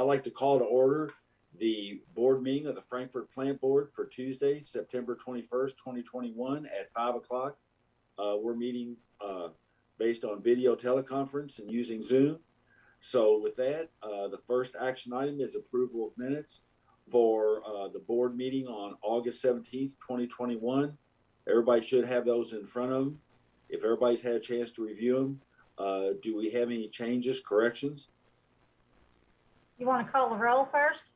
like to call to order the board meeting of the Frankfort Plant Board for Tuesday, September 21st, 2021 at 5 o'clock. We're meeting based on video teleconference and using Zoom. So with that, the first action item is approval of minutes for the board meeting on August 17th, 2021. Everybody should have those in front of them. If everybody's had a chance to review them, do we have any changes, corrections? You want to call the roll first?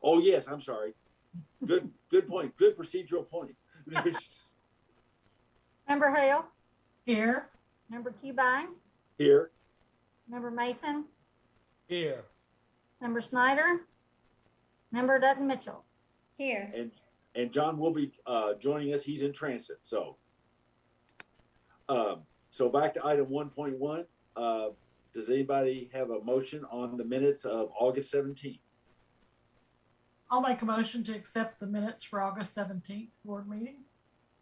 Oh, yes, I'm sorry. Good point. Good procedural point. Member Hale? Here. Member Cubine? Here. Member Mason? Here. Member Snyder? Member Dutton Mitchell? Here. And John will be joining us. He's in transit. So back to item 1.1. Does anybody have a motion on the minutes of August 17th? I'll make a motion to accept the minutes for August 17th board meeting.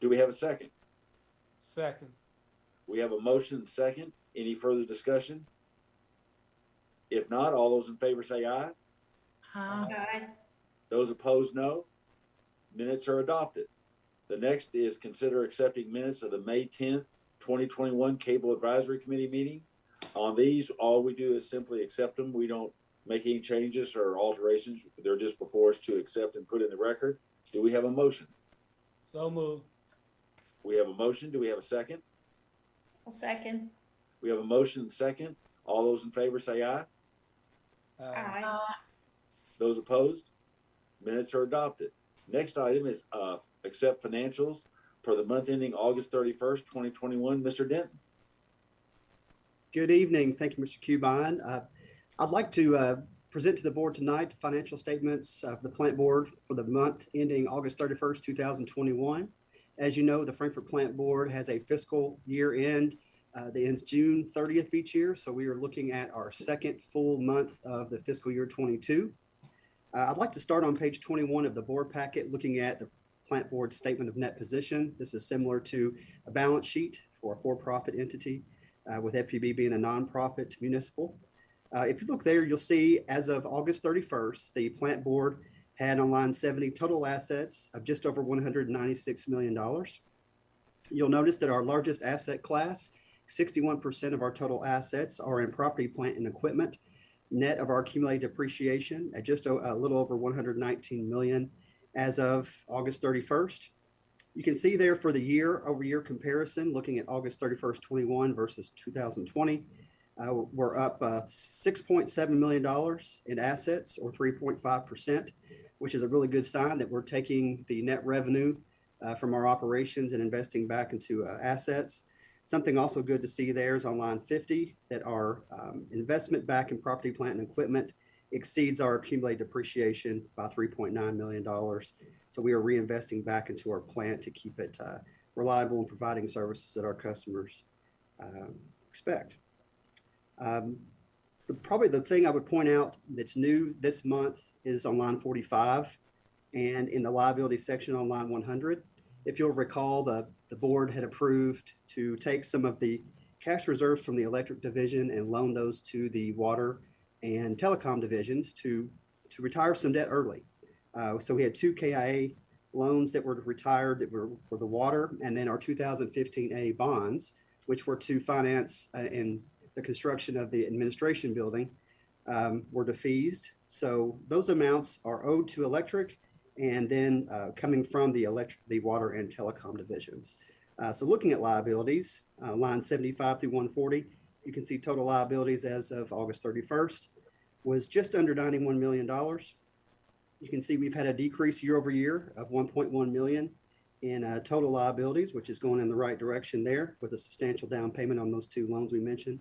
Do we have a second? Second. We have a motion and second. Any further discussion? If not, all those in favor say aye. Aye. Those opposed, no. Minutes are adopted. The next is consider accepting minutes of the May 10th, 2021 Cable Advisory Committee meeting. On these, all we do is simply accept them. We don't make any changes or alterations. They're just before us to accept and put in the record. Do we have a motion? So moved. We have a motion. Do we have a second? A second. We have a motion and second. All those in favor say aye. Aye. Those opposed? Minutes are adopted. Next item is accept financials for the month ending August 31st, 2021. Mr. Denton. Good evening. Thank you, Mr. Cubine. I'd like to present to the board tonight financial statements of the plant board for the month ending August 31st, 2021. As you know, the Frankfort Plant Board has a fiscal year end that ends June 30th each year. So we are looking at our second full month of the fiscal year 22. I'd like to start on page 21 of the board packet looking at the plant board statement of net position. This is similar to a balance sheet for a for-profit entity with FPB being a nonprofit municipal. If you look there, you'll see as of August 31st, the plant board had on line 70 total assets of just over $196 million. You'll notice that our largest asset class, 61% of our total assets are in property, plant, and equipment, net of our accumulated depreciation at just a little over $119 million as of August 31st. You can see there for the year-over-year comparison, looking at August 31st, 21 versus 2020, we're up $6.7 million in assets, or 3.5%, which is a really good sign that we're taking the net revenue from our operations and investing back into assets. Something also good to see there is on line 50 that our investment back in property, plant, and equipment exceeds our accumulated depreciation by $3.9 million. So we are reinvesting back into our plant to keep it reliable and providing services that our customers expect. Probably the thing I would point out that's new this month is on line 45 and in the liability section on line 100. If you'll recall, the board had approved to take some of the cash reserves from the electric division and loan those to the water and telecom divisions to retire some debt early. So we had two KIA loans that were retired that were for the water, and then our 2015A bonds, which were to finance in the construction of the administration building, were defeased. So those amounts are owed to electric and then coming from the water and telecom divisions. So looking at liabilities, line 75 through 140, you can see total liabilities as of August 31st was just under $91 million. You can see we've had a decrease year over year of 1.1 million in total liabilities, which is going in the right direction there with a substantial down payment on those two loans we mentioned.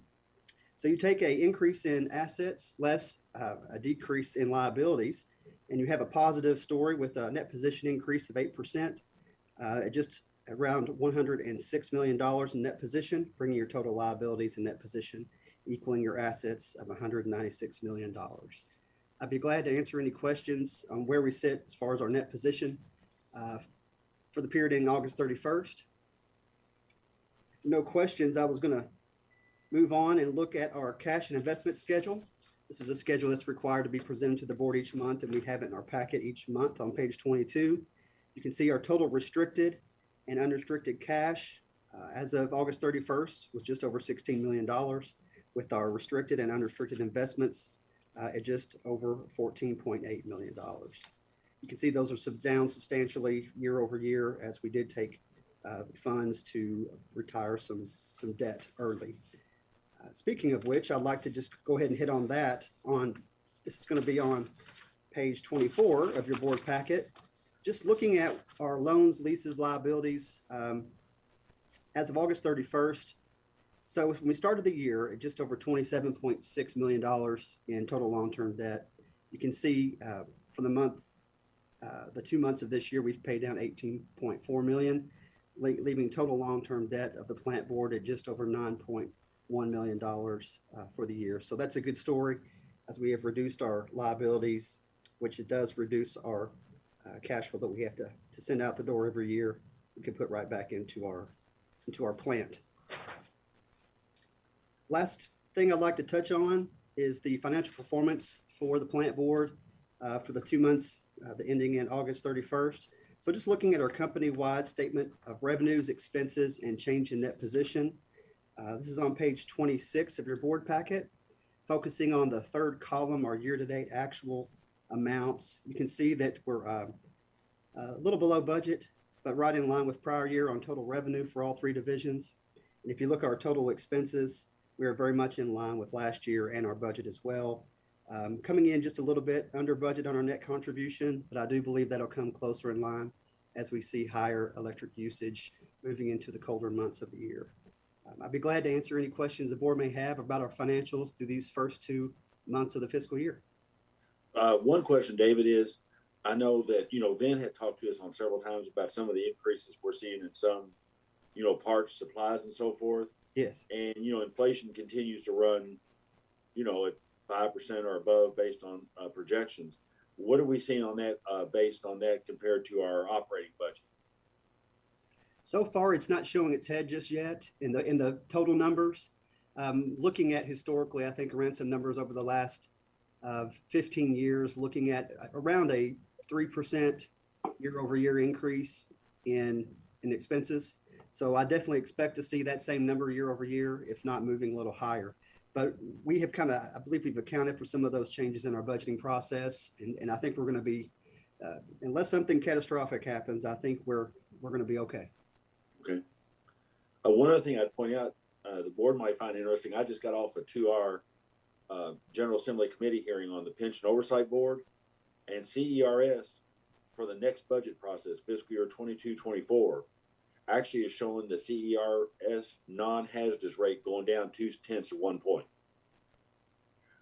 So you take an increase in assets less a decrease in liabilities, and you have a positive story with a net position increase of 8%, just around $106 million in net position, bringing your total liabilities and net position equaling your assets of $196 million. I'd be glad to answer any questions on where we sit as far as our net position for the period ending August 31st. No questions. I was going to move on and look at our cash and investment schedule. This is a schedule that's required to be presented to the board each month, and we have it in our packet each month on page 22. You can see our total restricted and unrestricted cash as of August 31st was just over $16 million, with our restricted and unrestricted investments at just over $14.8 million. You can see those are down substantially year over year as we did take funds to retire some debt early. Speaking of which, I'd like to just go ahead and hit on that. This is going to be on page 24 of your board packet. Just looking at our loans, leases, liabilities as of August 31st. So when we started the year at just over $27.6 million in total long-term debt, you can see for the 2 months of this year, we've paid down $18.4 million, leaving total long-term debt of the plant board at just over $9.1 million for the year. So that's a good story as we have reduced our liabilities, which it does reduce our cash flow that we have to send out the door every year. We can put right back into our plant. Last thing I'd like to touch on is the financial performance for the plant board for the 2 months the ending in August 31st. So just looking at our company-wide statement of revenues, expenses, and change in net position. This is on page 26 of your board packet. Focusing on the third column, our year-to-date actual amounts. You can see that we're a little below budget, but right in line with prior year on total revenue for all three divisions. And if you look at our total expenses, we are very much in line with last year and our budget as well. Coming in just a little bit under budget on our net contribution, but I do believe that'll come closer in line as we see higher electric usage moving into the colder months of the year. I'd be glad to answer any questions the board may have about our financials through these first 2 months of the fiscal year. One question, David, is I know that, Vin had talked to us on several times about some of the increases we're seeing in some, parts, supplies, and so forth. Yes. And, inflation continues to run, at 5% or above based on projections. What are we seeing on that based on that compared to our operating budget? So far, it's not showing its head just yet in the total numbers. Looking at historically, I think around some numbers over the last 15 years, looking at around a 3% year-over-year increase in expenses. So I definitely expect to see that same number year-over-year, if not moving a little higher. But we have I believe we've accounted for some of those changes in our budgeting process, and I think we're going to be, unless something catastrophic happens, I think we're going to be okay. Okay. One other thing I'd point out, the board might find interesting. I just got off a 2-hour General Assembly Committee hearing on the Pension Oversight Board, and CERS for the next budget process, fiscal year 22-24, actually is showing the CERS non-hazardous rate going down 0.2 of 1 point.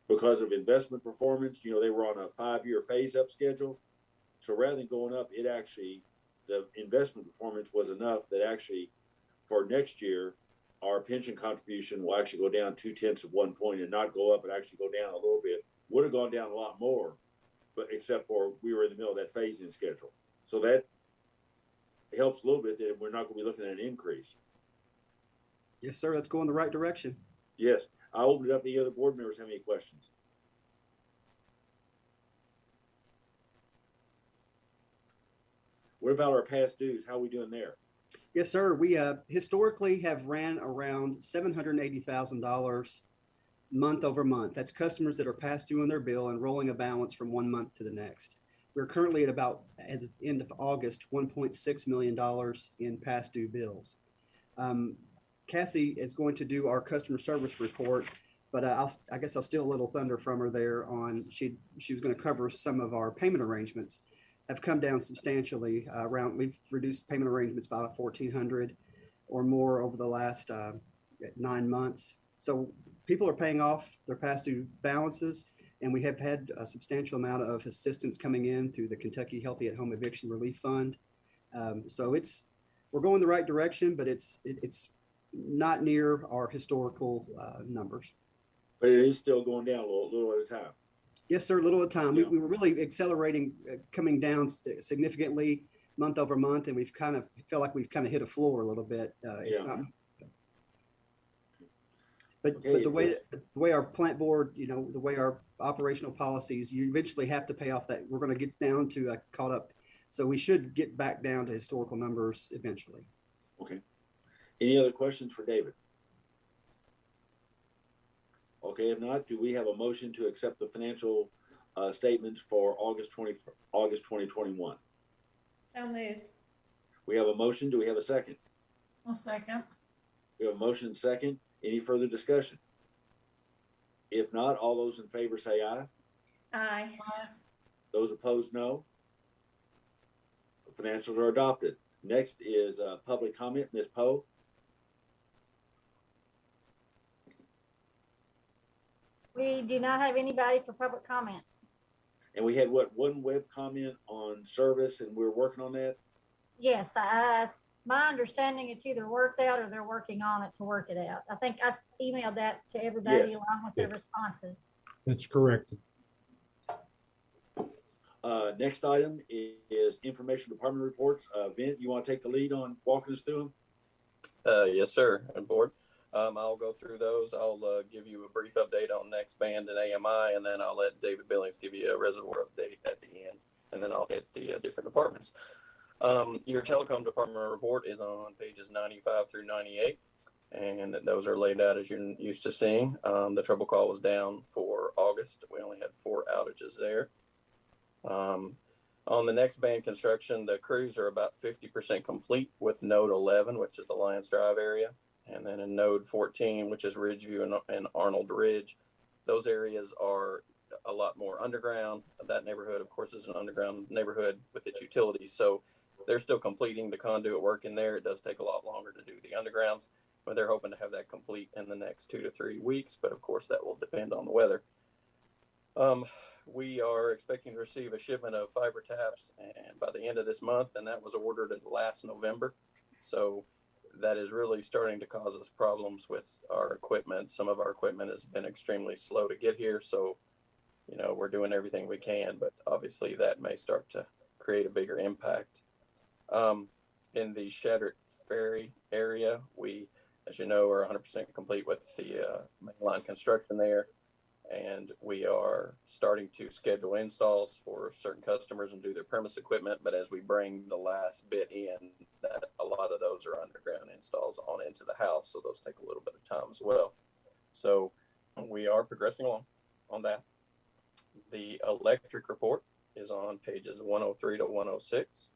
Because of investment performance, they were on a 5-year phase-up schedule. So rather than going up, the investment performance was enough that actually for next year, our pension contribution will actually go down 0.2 of 1 point and not go up and actually go down a little bit. Would have gone down a lot more, but except for we were in the middle of that phase-in schedule. So that helps a little bit that we're not going to be looking at an increase. Yes, sir. Let's go in the right direction. Yes. I'll open it up to the other board members. Have any questions? What about our past dues? How are we doing there? Yes, sir. We historically have ran around $780,000 month over month. That's customers that are past due on their bill and rolling a balance from 1 month to the next. We're currently at about, as of end of August, $1.6 million in past due bills. Cassie is going to do our customer service report, but I guess I'll steal a little thunder from her there on she was going to cover some of our payment arrangements have come down substantially. We've reduced payment arrangements by 1,400 or more over the last 9 months. So people are paying off their past due balances, and we have had a substantial amount of assistance coming in through the Kentucky Healthy at Home Eviction Relief Fund. So we're going the right direction, but it's not near our historical numbers. But it is still going down a little at a time. Yes, sir. Little at a time. Yeah. We were really accelerating, coming down significantly month over month, and we've felt like we've hit a floor a little bit. It's not. But Okay, the way our plant board, the way our operational policies, you eventually have to pay off that. We're going to get down to caught up. So we should get back down to historical numbers eventually. Okay. Any other questions for David? Okay, if not, do we have a motion to accept the financial statements for August 2021? So moved. We have a motion. Do we have a second? I'll second. We have a motion second. Any further discussion? If not, all those in favor say aye. Aye. Those opposed, no. The financials are adopted. Next is public comment. Ms. Poe. We do not have anybody for public comment. And we had one web comment on service, and we're working on that. Yes, my understanding it's either worked out or they're working on it to work it out. I think I emailed that to everybody Yes. along with their responses. That's correct. Next item is information department reports. Vint, you want to take the lead on walking us through them? Yes, sir. And board, I'll go through those. I'll give you a brief update on next band and AMI, and then I'll let David Billings give you a reservoir update at the end, and then I'll hit the different departments. Your telecom department report is on pages 95 through 98, and those are laid out as you're used to seeing. The trouble call was down for August. We only had 4 outages there. On the next band construction, the crews are about 50% complete with node 11, which is the Lions Drive area. And then in node 14, which is Ridgeview and Arnold Ridge, those areas are a lot more underground. That neighborhood, of course, is an underground neighborhood with its utilities. So they're still completing the conduit work in there. It does take a lot longer to do the undergrounds, but they're hoping to have that complete in the next 2 to 3 weeks. But of course, that will depend on the weather. We are expecting to receive a shipment of fiber taps and by the end of this month, and that was ordered in last November. So that is really starting to cause us problems with our equipment. Some of our equipment has been extremely slow to get here. So, we're doing everything we can, but obviously that may start to create a bigger impact. In the Shattered Ferry area, we, as you know, are 100% complete with the mainline construction there. And we are starting to schedule installs for certain customers and do their premise equipment. But as we bring the last bit in, that a lot of those are underground installs on into the house. So those take a little bit of time as well. So we are progressing along on that. The electric report is on pages 103 to 106.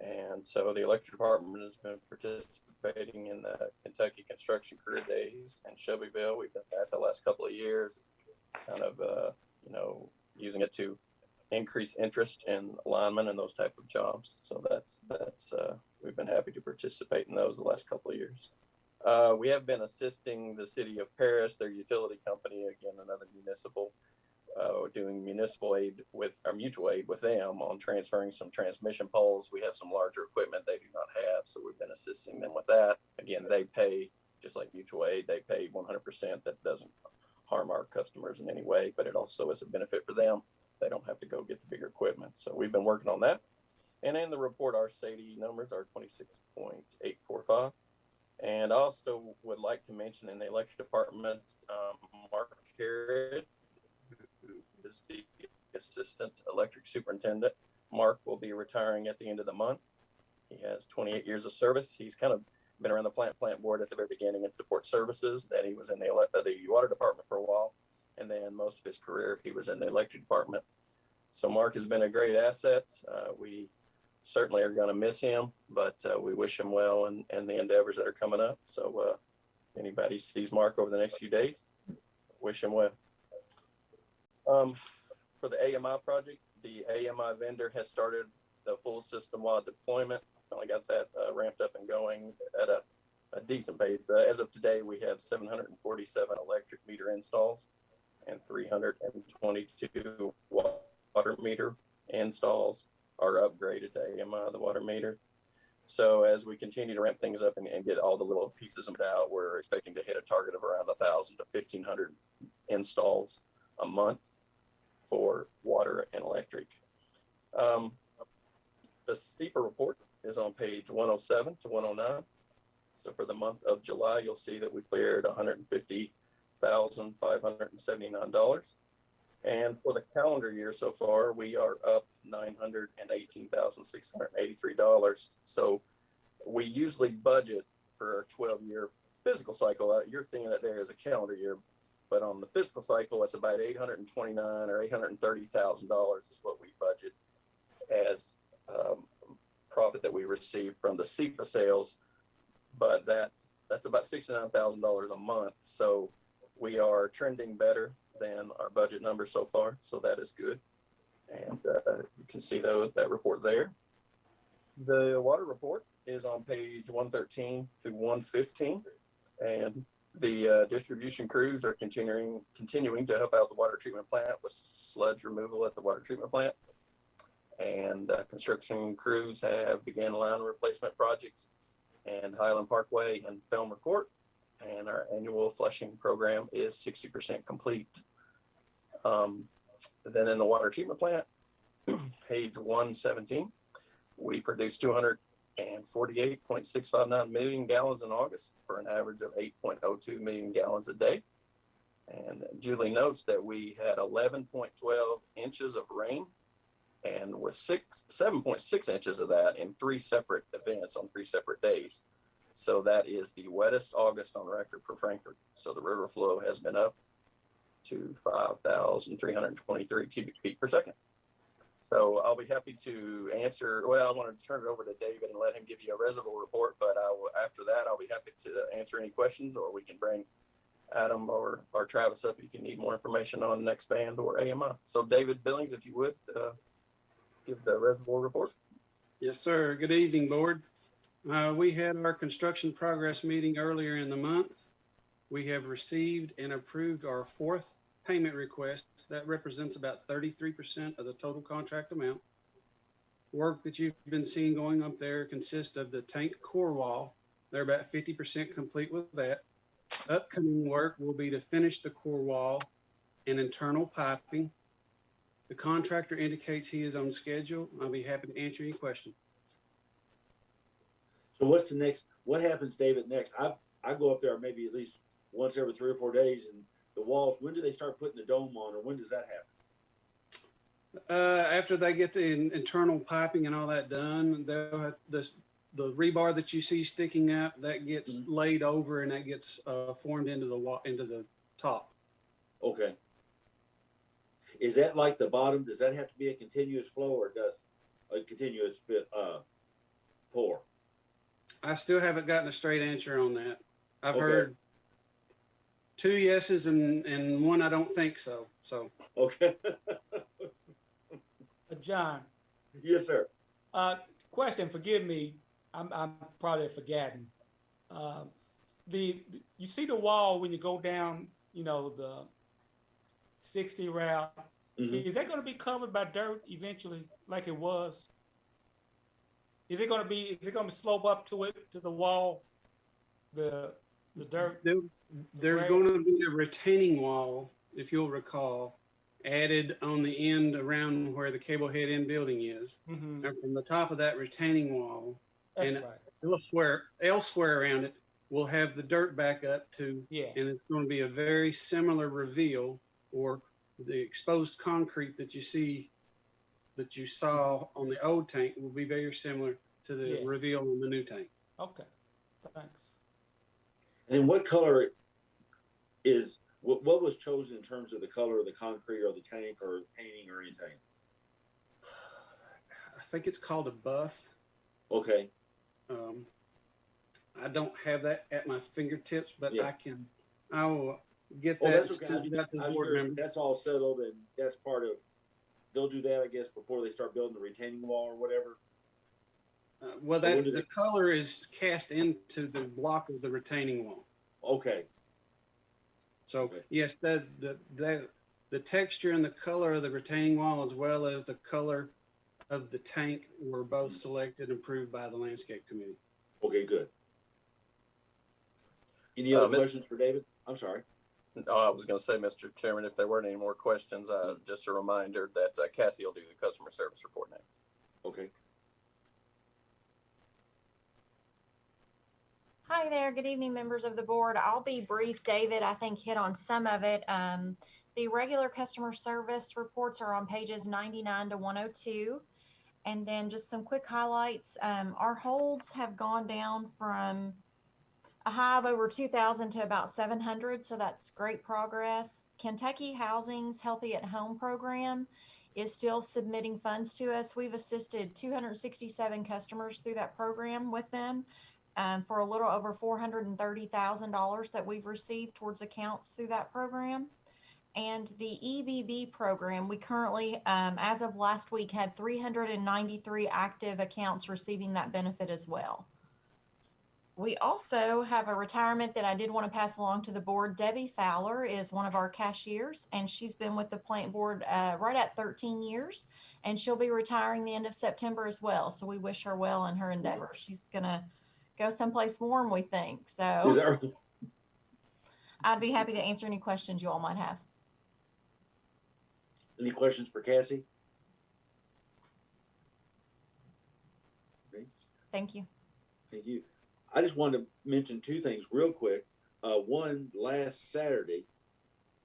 And so the electric department has been participating in the Kentucky Construction Career Days in Shelbyville. We've done that the last couple of years, kind of, using it to increase interest in alignment and those type of jobs. So that's we've been happy to participate in those the last couple of years. We have been assisting the city of Paris, their utility company, again, another municipal, doing municipal aid with our mutual aid with them on transferring some transmission poles. We have some larger equipment they do not have, so we've been assisting them with that. Again, they pay, just like mutual aid, they pay 100%. That doesn't harm our customers in any way, but it also is a benefit for them. They don't have to go get the bigger equipment. So we've been working on that. And in the report, our SAIDI numbers are 26.845. And I also would like to mention in the electric department, Mark Harrod, who is the assistant electric superintendent. Mark will be retiring at the end of the month. He has 28 years of service. He's kind of been around the plant board at the very beginning in support services. Then he was in the water department for a while. And then most of his career, he was in the electric department. So Mark has been a great asset. We certainly are going to miss him, but we wish him well in the endeavors that are coming up. So anybody sees Mark over the next few days, wish him well. For the AMI project, the AMI vendor has started the full system-wide deployment. Finally got that ramped up and going at a decent pace. As of today, we have 747 electric meter installs and 322 water meter installs are upgraded to AMI, the water meters. So as we continue to ramp things up and get all the little pieces out, we're expecting to hit a target of around 1,000 to 1,500 installs a month for water and electric. The SEPA report is on page 107 to 109. So for the month of July, you'll see that we cleared 150 $1,579. And for the calendar year so far, we are up $918,683. So we usually budget for our 12-year physical cycle. You're thinking that there is a calendar year, but on the fiscal cycle, it's about $829,000 or $830,000 is what we budget as profit that we receive from the SEPA sales. But that's about $69,000 a month. So we are trending better than our budget numbers so far. So that is good. And you can see that report there. The water report is on page 113 to 115. And the distribution crews are continuing to help out the water treatment plant with sludge removal at the water treatment plant. And construction crews have begun line replacement projects and Highland Parkway and Felmer Court. And our annual flushing program is 60% complete. Then in the water treatment plant, page 117, we produced 248.659 million gallons in August for an average of 8.02 million gallons a day. And Julie notes that we had 11.12 inches of rain, and with 7.6 inches of that in 3 separate events on 3 separate days. So that is the wettest August on record for Frankfort. So the river flow has been up to 5,323 cubic feet per second. So I'll be happy to answer. Well, I wanted to turn it over to David and let him give you a reservoir report, but after that, I'll be happy to answer any questions, or we can bring Adam or Travis up if you need more information on next band or AMI. So David Billings, if you would, give the reservoir report. Yes, sir. Good evening, board. We had our construction progress meeting earlier in the month. We have received and approved our 4th payment request. That represents about 33% of the total contract amount. Work that you've been seeing going up there consists of the tank core wall. They're about 50% complete with that. Upcoming work will be to finish the core wall and internal piping. The contractor indicates he is on schedule. I'll be happy to answer any questions. So what's the next? What happens, David? Next, I go up there maybe at least once every 3 or 4 days, and the walls. When do they start putting the dome on, or when does that happen? After they get the internal piping and all that done, they'll have the rebar that you see sticking up that gets laid over, and that gets formed into the top. Okay. Is that like the bottom? Does that have to be a continuous flow, or does a continuous pour? I still haven't gotten a straight answer on that. I've heard 2 yeses and 1 I don't think so. So okay. John. Yes, sir. Question. Forgive me. I'm probably forgetting. You see the wall when you go down, the 60 route. Mm-hmm. Is that going to be covered by dirt eventually, like it was? Is it going to slope up to the wall, the dirt? There's going to be a retaining wall, if you'll recall, added on the end around where the cable head end building is. Mm-hmm. And from the top of that retaining wall, that's and right. elsewhere around it, we'll have the dirt back up to, and it's going to be a very similar reveal, or the exposed concrete that you saw on the old tank will be very similar to the reveal on the new tank. Okay, thanks. And then what color is, what was chosen in terms of the color of the concrete or the tank or painting or anything? I think it's called a buff. Okay. I don't have that at my fingertips, but I will get that to the board member. That's all settled, and that's part of, they'll do that, I guess, before they start building the retaining wall or whatever. Well, the color is cast into the block of the retaining wall. Okay. So yes, the texture and the color of the retaining wall, as well as the color of the tank, were both selected and approved by the landscape committee. Okay, good. Any other questions for David? I'm sorry. I was going to say, Mr. Chairman, if there weren't any more questions, just a reminder that Cassie will do the customer service report next. Okay. Hi, Hi there. Good evening, members of the board. I'll be brief. David, I think, hit on some of it. The regular customer service reports are on pages 99 to 102. And then just some quick highlights. Our holds have gone down from a high of over 2,000 to about 700. So that's great progress. Kentucky Housing's Healthy at Home program is still submitting funds to us. We've assisted 267 customers through that program with them. For a little over $430,000 that we've received towards accounts through that program. And the EBB program, we currently, as of last week, had 393 active accounts receiving that benefit as well. We also have a retirement that I did want to pass along to the board. Debbie Fowler is one of our cashiers, and she's been with the plant board right at 13 years, and she'll be retiring the end of September as well. So we wish her well in her endeavors. She's going to go someplace warm, we think. Is So that right? I'd be happy to answer any questions you all might have. Any questions for Cassie? Okay. Thank you. Thank you. I just wanted to mention two things real quick. One, last Saturday,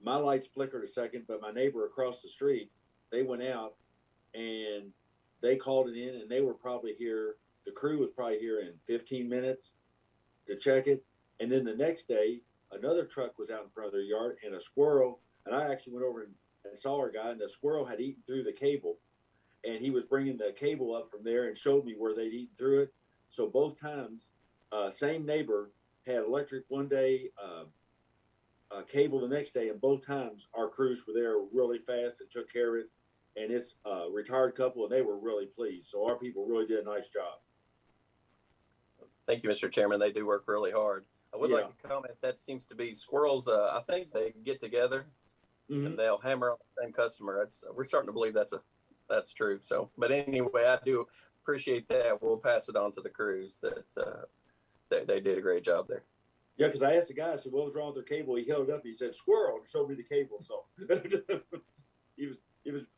my lights flickered a second, but my neighbor across the street, they went out and they called it in, and they were probably here. The crew was probably here in 15 minutes to check it. And then the next day, another truck was out in front of their yard, and a squirrel, and I actually went over and saw our guy, and the squirrel had eaten through the cable, and he was bringing the cable up from there and showed me where they'd eaten through it. So both times, same neighbor had electric one day, cable the next day, and both times our crews were there really fast and took care of it. And it's a retired couple, and they were really pleased. So our people really did a nice job. Thank you, Mr. Chairman. They do work really hard. I would like to comment that seems to be squirrels. I think they get together and they'll hammer on the same customer. We're starting to believe that's true. So, but anyway, I do appreciate that. We'll pass it on to the crews that they did a great job there. Yeah, because I asked the guy, I said, what was wrong with their cable? He held it up, he said, squirrel, and showed me the cable. So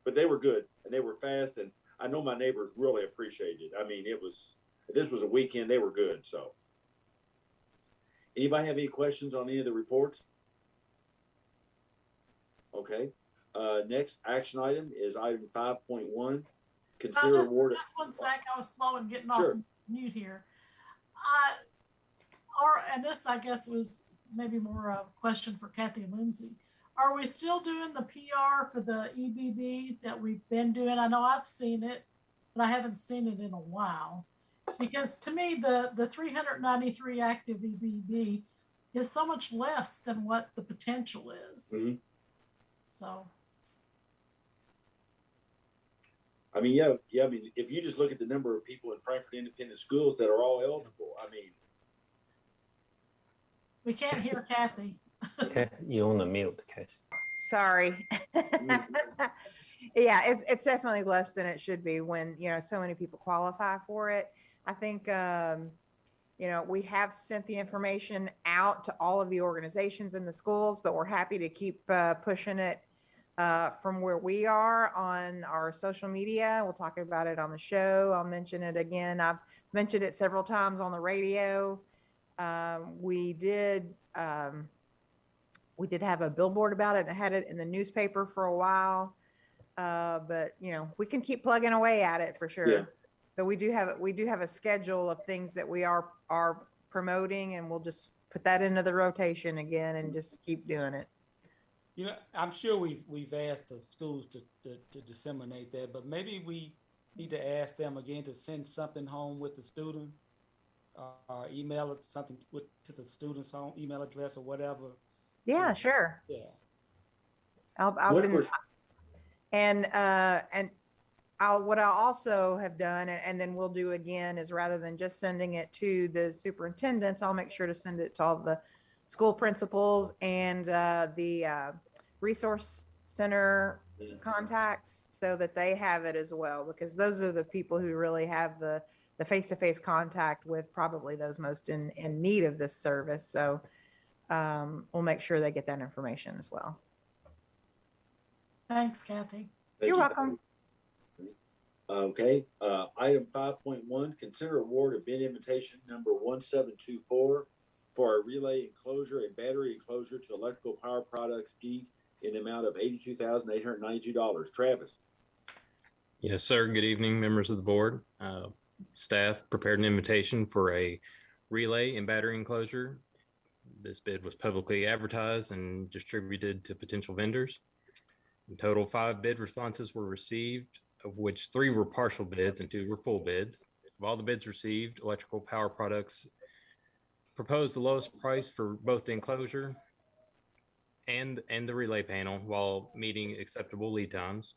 but they were good and they were fast, and I know my neighbors really appreciated it. I mean, this was a weekend, they were good. So anybody have any questions on any of the reports? Okay. Next action item is item 5.1. Consider award. Just one sec. I was slow in getting Sure. off mute here. And this, I guess, was maybe more a question for Kathy and Lindsay. Are we still doing the PR for the EBB that we've been doing? I know I've seen it, but I haven't seen it in a while. Because to me, the 393 active EBB is so much less than what the potential is. Mm-hmm. So. I mean, yeah. I mean, if you just look at the number of people in Frankfort Independent Schools that are all eligible, I mean. We can't hear Kathy. Okay, you on the mute, Casey. Sorry. Yeah, it's definitely less than it should be when, so many people qualify for it. I think, we have sent the information out to all of the organizations in the schools, but we're happy to keep pushing it from where we are on our social media. We'll talk about it on the show. I'll mention it again. I've mentioned it several times on the radio. We did have a billboard about it and had it in the newspaper for a while. But we can keep plugging away at it for sure. Yeah. But we do have a schedule of things that we are promoting, and we'll just put that into the rotation again and just keep doing it. I'm sure we've asked the schools to disseminate that, but maybe we need to ask them again to send something home with the student, or email it something to the student's home email address or whatever. Yeah, sure. Yeah. What I also have done, and then we'll do again, is rather than just sending it to the superintendents, I'll make sure to send it to all the school principals and the resource center contacts so that they have it as well, because those are the people who really have the face-to-face contact with probably those most in need of this service. So we'll make sure they get that information as well. Thanks, Kathy. You're welcome. Okay. Item 5.1, consider award of bid invitation number 1724 for a relay enclosure and battery enclosure to Electrical Power Products, Inc. in the amount of $82,892. Travis. Yes, sir. Good evening, members of the board. Staff prepared an invitation for a relay and battery enclosure. This bid was publicly advertised and distributed to potential vendors. In total, 5 bid responses were received, of which 3 were partial bids and 2 were full bids. Of all the bids received, Electrical Power Products proposed the lowest price for both the enclosure and the relay panel while meeting acceptable lead times.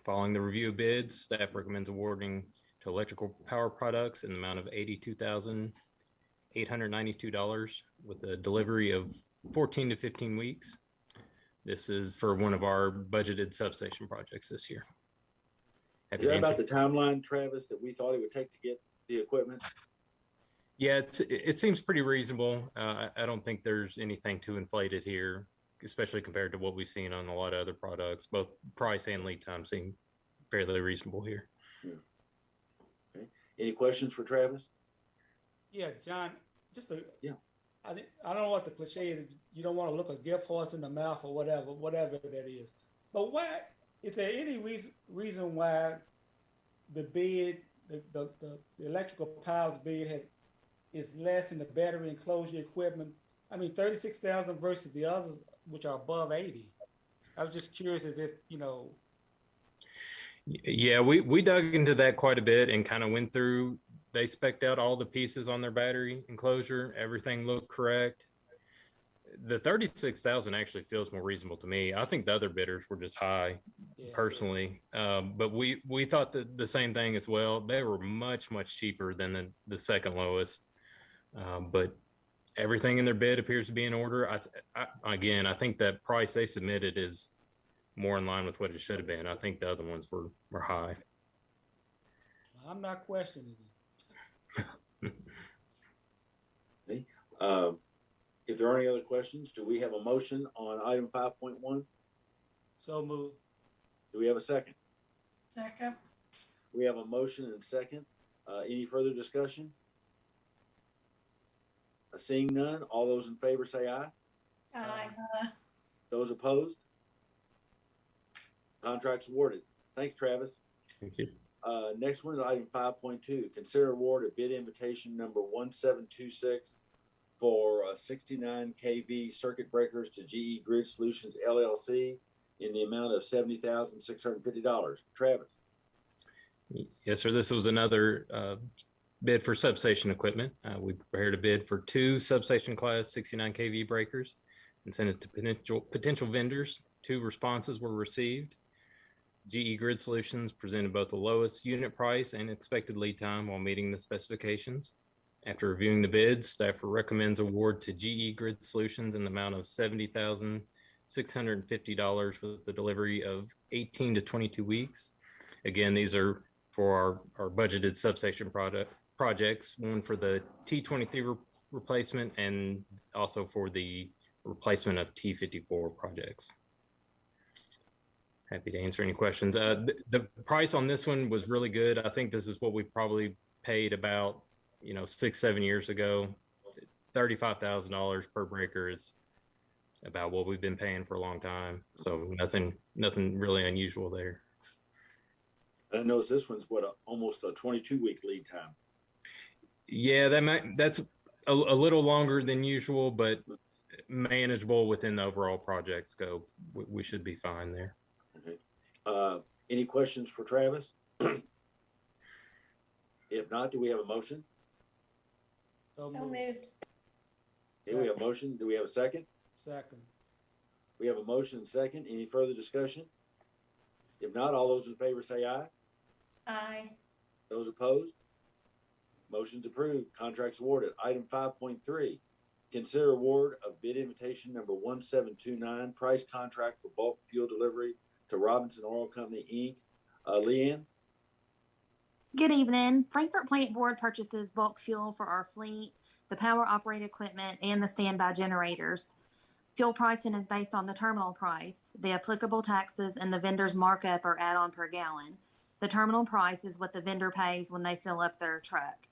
Following the review of bids, staff recommends awarding to Electrical Power Products in the amount of $82,892 with a delivery of 14 to 15 weeks. This is for one of our budgeted substation projects this year. Is that about the timeline, Travis, that we thought it would take to get the equipment? Yeah, it seems pretty reasonable. I don't think there's anything too inflated here, especially compared to what we've seen on a lot of other products. Both price and lead time seem fairly reasonable here. Yeah. Okay. Any questions for Travis? Yeah, John, yeah. I don't know what the cliche is. You don't want to look a gift horse in the mouth or whatever that is. But why is there any reason why the bid, the electrical powers bid is less in the battery enclosure equipment? I mean, 36,000 versus the others, which are above 80. I was just curious as if, Yeah, we dug into that quite a bit and kind of went through. They spec'd out all the pieces on their battery enclosure. Everything looked correct. The 36,000 actually feels more reasonable to me. I think the other bidders were just high, personally. But we thought the same thing as well. They were much cheaper than the second lowest. But everything in their bid appears to be in order. I think that price they submitted is more in line with what it should have been. I think the other ones were high. I'm not questioning it. Okay. If there are any other questions, do we have a motion on item 5.1? So moved. Do we have a second? Second. We have a motion and a second. Any further discussion? Seeing none, all those in favor say aye. Aye. Those opposed? Contracts awarded. Thanks, Travis. Thank you. Next one is item 5.2. Consider award of bid invitation number 1726 for 69 kV circuit breakers to GE Grid Solutions LLC in the amount of $70,650. Travis. Yes, sir. This was another bid for substation equipment. We prepared a bid for 2 substation class 69 kV breakers and sent it to potential vendors. 2 responses were received. GE Grid Solutions presented both the lowest unit price and expected lead time while meeting the specifications. After reviewing the bids, staff recommends award to GE Grid Solutions in the amount of $70,650 with the delivery of 18 to 22 weeks. Again, these are for our budgeted substation projects, one for the T23 replacement and also for the replacement of T54 projects. Happy to answer any questions. The price on this one was really good. I think this is what we probably paid about 6-7 years ago. $35,000 per breaker is about what we've been paying for a long time. So nothing really unusual there. I notice this one's almost a 22-week lead time. Yeah, that's a little longer than usual, but manageable within the overall project scope. We should be fine there. Okay. Any questions for Travis? If not, do we have a motion? So moved. Okay, we have a motion. Do we have a second? Second. We have a motion and second. Any further discussion? If not, all those in favor say aye. Aye. Those opposed? Motion's approved. Contracts awarded. Item 5.3. Consider award of bid invitation number 1729, price contract for bulk fuel delivery to Robinson Oil Company, Inc. Leanne? Good evening. Frankfurt Plant Board purchases bulk fuel for our fleet, the power operated equipment, and the standby generators. Fuel pricing is based on the terminal price. The applicable taxes and the vendor's markup are add-on per gallon. The terminal price is what the vendor pays when they fill up their truck.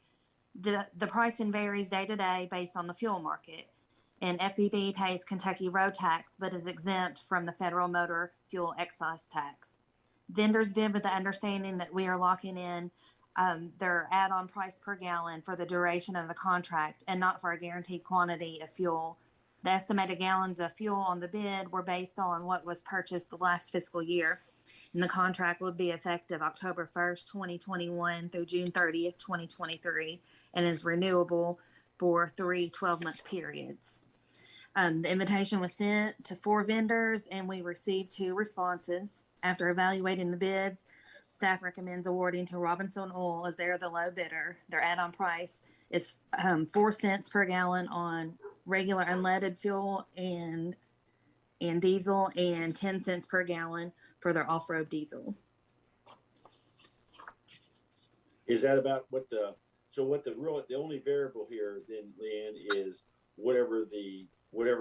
The pricing varies day to day based on the fuel market. And FPB pays Kentucky road tax, but is exempt from the federal motor fuel excise tax. Vendors bid with the understanding that we are locking in their add-on price per gallon for the duration of the contract and not for a guaranteed quantity of fuel. The estimated gallons of fuel on the bid were based on what was purchased the last fiscal year. And the contract would be effective October 1st, 2021 through June 30th, 2023, and is renewable for 3 12-month periods. The invitation was sent to 4 vendors and we received 2 responses. After evaluating the bids, staff recommends awarding to Robinson Oil as they're the low bidder. Their add-on price is 4 cents per gallon on regular unleaded fuel and diesel, and 10 cents per gallon for their off-road diesel. Is that about what the only variable here then, Leanne, is whatever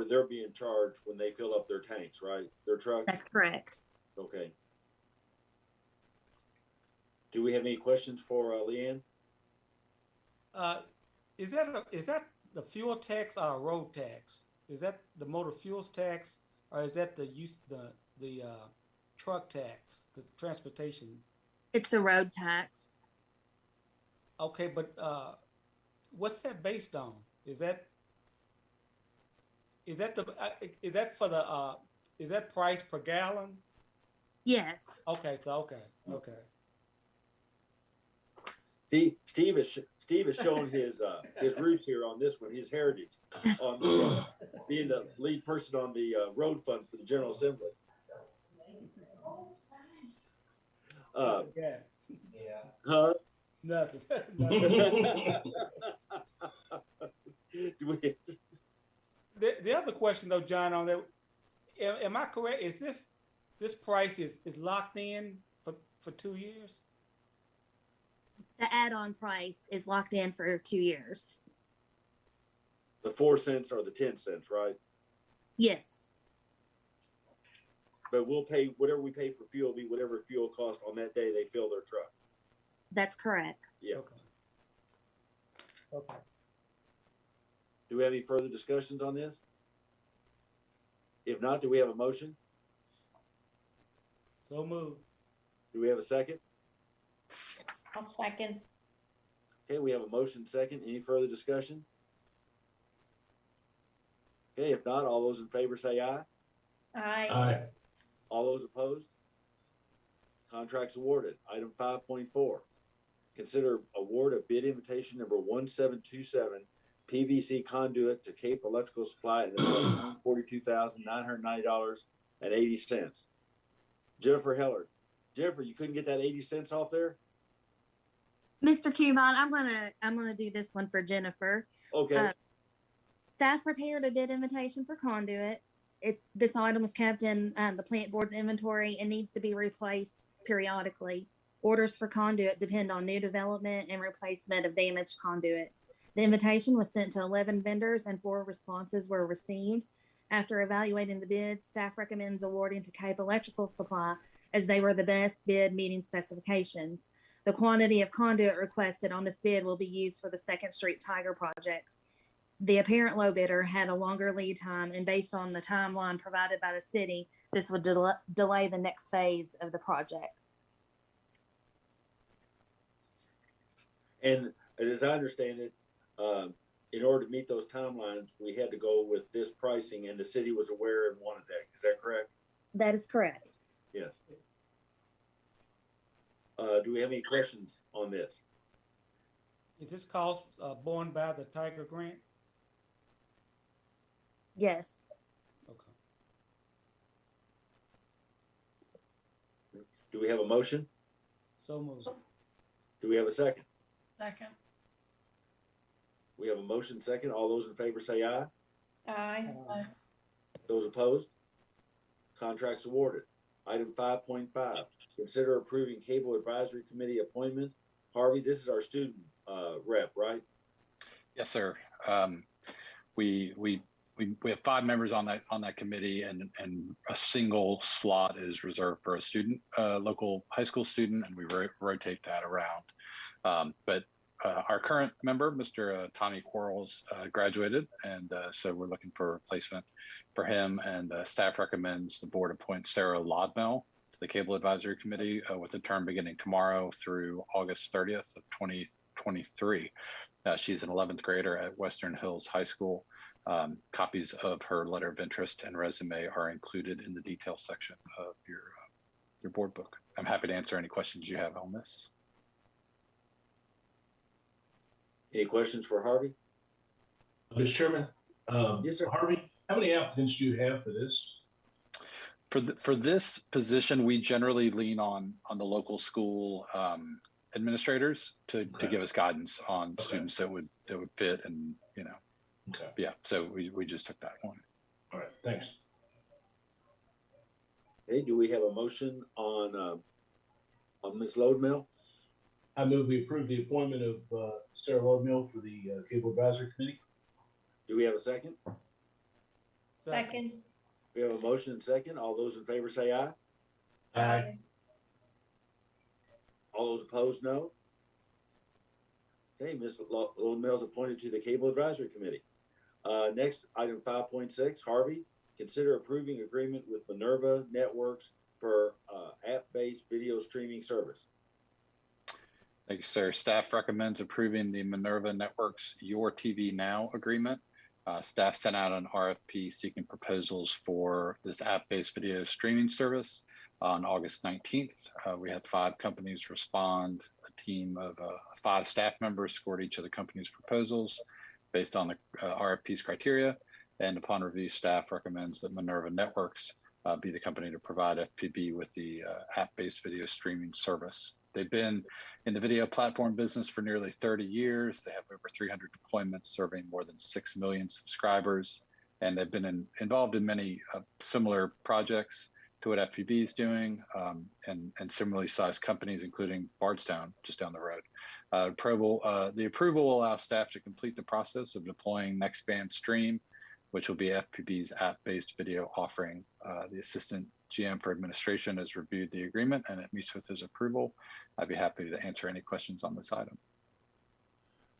they're being charged when they fill up their tanks, right? Their trucks? That's correct. Okay. Do we have any questions for Leanne? Is that the fuel tax or road tax? Is that the motor fuels tax, or is that the truck tax, the transportation? It's the road tax. Okay, but what's that based on? Is that price per gallon? Yes. Okay. Steve has shown his roots here on this one, his heritage on being the lead person on the road fund for the General Assembly. Yeah. Huh? Nothing. The other question though, John, on that, am I correct? Is this price is locked in for 2 years? The add-on price is locked in for 2 years. The 4 cents or the 10 cents, right? Yes. But we'll pay whatever we pay for fuel, be whatever fuel cost on that day they fill their truck. That's correct. Yeah. Okay. Do we have any further discussions on this? If not, do we have a motion? So moved. Do we have a second? I'll second. Okay, we have a motion second. Any further discussion? Okay, if not, all those in favor say aye. Aye. All those opposed? Contracts awarded. Item 5.4. Consider award of bid invitation number 1727 PVC conduit to Cape Electrical Supply at the amount of $42,990.80. Jennifer Hellard. Jennifer, you couldn't get that 80 cents off there? Mr. Cuban, I'm gonna do this one for Jennifer. Okay. Staff prepared a bid invitation for conduit. This item was kept in the plant board's inventory and needs to be replaced periodically. Orders for conduit depend on new development and replacement of damaged conduit. The invitation was sent to 11 vendors and 4 responses were received. After evaluating the bid, staff recommends awarding to Cape Electrical Supply as they were the best bid meeting specifications. The quantity of conduit requested on this bid will be used for the 2nd Street Tiger project. The apparent low bidder had a longer lead time, and based on the timeline provided by the city, this would delay the next phase of the project. And as I understand it, in order to meet those timelines, we had to go with this pricing, and the city was aware and wanted that. Is that correct? That is correct. Yes. Do we have any questions on this? Is this cost borne by the Tiger Grant? Yes. Okay. Do we have a motion? So moved. Do we have a second? Second. We have a motion second. All those in favor say aye. Aye. Those opposed? Contracts awarded. Item 5.5, consider approving Cable Advisory Committee appointment. Harvey, this is our student rep, right? Yes, sir. We have 5 members on that committee, and a single slot is reserved for a student, local high school student, and we rotate that around. But our current member, Mr. Tommy Quarles, graduated, and so we're looking for a replacement for him. And staff recommends the board appoint Sarah Lodmell to the Cable Advisory Committee with a term beginning tomorrow through August 30th of 2023. She's an 11th grader at Western Hills High School. Copies of her letter of interest and resume are included in the details section of your board book. I'm happy to answer any questions you have on this. Any questions for Harvey? Mr. Chairman, Yes, sir. Harvey, how many applicants do you have for this? For this position, we generally lean on the local school administrators to give us guidance on students that would fit, and yeah. So we just took that one. All right, thanks. Hey, do we have a motion on Ms. Lodmell? I move we approve the appointment of Sarah Lodmill for the Cable Advisory Committee. Do we have a second? Second. We have a motion and second. All those in favor say aye. Aye. All those opposed, no. Okay, Ms. Lodmell is appointed to the Cable Advisory Committee. Next, item 5.6, Harvey, consider approving agreement with Minerva Networks for app-based video streaming service. Thank you, sir. Staff recommends approving the Minerva Networks Your TV Now agreement. Staff sent out an RFP seeking proposals for this app-based video streaming service on August 19th. We had 5 companies respond. A team of 5 staff members scored each of the company's proposals based on the RFP's criteria. And upon review, staff recommends that Minerva Networks be the company to provide FPB with the app-based video streaming service. They've been in the video platform business for nearly 30 years. They have over 300 deployments serving more than 6 million subscribers. And they've been involved in many similar projects to what FPB is doing, and similarly sized companies, including Bardstown, just down the road. The approval will allow staff to complete the process of deploying Nextband Stream, which will be FPB's app-based video offering. The Assistant GM for Administration has reviewed the agreement and it meets with his approval. I'd be happy to answer any questions on this item.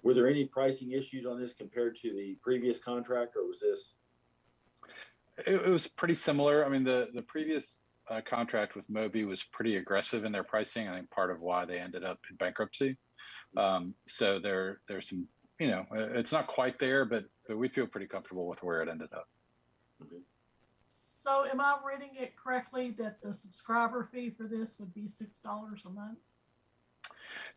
Were there any pricing issues on this compared to the previous contract, or was this? It was pretty similar. I mean, the previous contract with Moby was pretty aggressive in their pricing. I think part of why they ended up in bankruptcy. So there's some, it's not quite there, but we feel pretty comfortable with where it ended up. Okay. So am I reading it correctly that the subscriber fee for this would be $6 a month?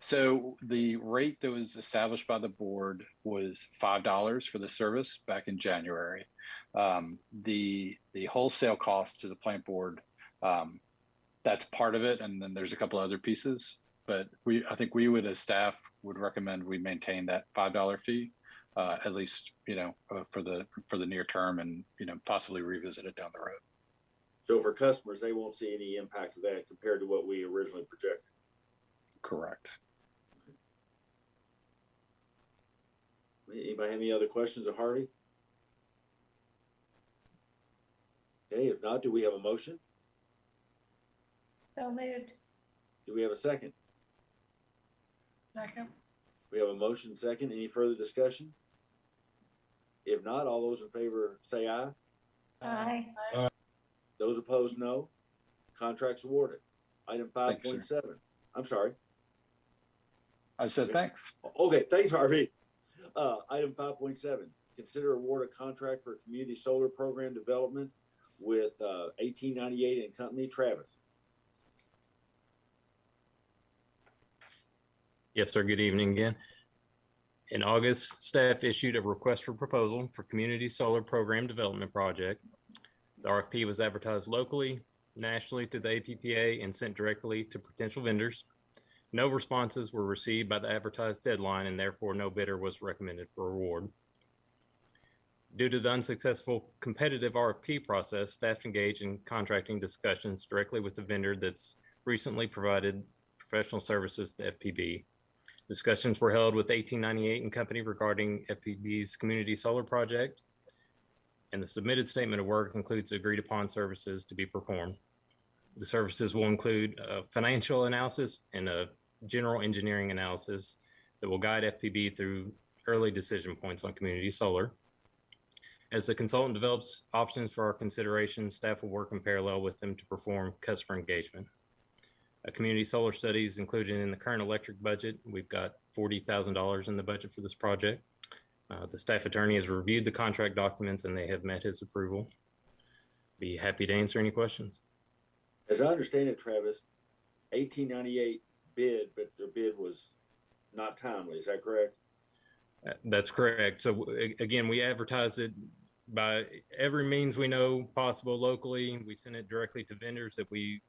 So the rate that was established by the board was $5 for the service back in January. The wholesale cost to the plant board, that's part of it, and then there's a couple other pieces. But I think we would, as staff, would recommend we maintain that $5 fee, at least for the near term, and possibly revisit it down the road. So for customers, they won't see any impact of that compared to what we originally projected. Correct. Anybody have any other questions of Harvey? Okay, if not, do we have a motion? So moved. Do we have a second? Second. We have a motion second. Any further discussion? If not, all those in favor say aye. Aye. Those opposed, no. Contracts awarded. Item 5.7. I'm sorry. I said thanks. Okay, thanks, Harvey. Item 5.7, consider award a contract for community solar program development with 1898 and Company, Travis. Yes, sir. Good evening again. In August, staff issued a request for proposal for community solar program development project. The RFP was advertised locally, nationally through the APPA, and sent directly to potential vendors. No responses were received by the advertised deadline, and therefore no bidder was recommended for award. Due to the unsuccessful competitive RFP process, staff engaged in contracting discussions directly with the vendor that's recently provided professional services to FPB. Discussions were held with 1898 and Company regarding FPB's community solar project, and the submitted statement of work includes agreed upon services to be performed. The services will include a financial analysis and a general engineering analysis that will guide FPB through early decision points on community solar. As the consultant develops options for our consideration, staff will work in parallel with them to perform customer engagement. A community solar study is included in the current electric budget. We've got $40,000 in the budget for this project. The staff attorney has reviewed the contract documents and they have met his approval. Be happy to answer any questions. As I understand it, Travis, 1898 bid, but their bid was not timely. Is that correct? That's correct. So again, we advertise it by every means we know possible locally. We send it directly to vendors that we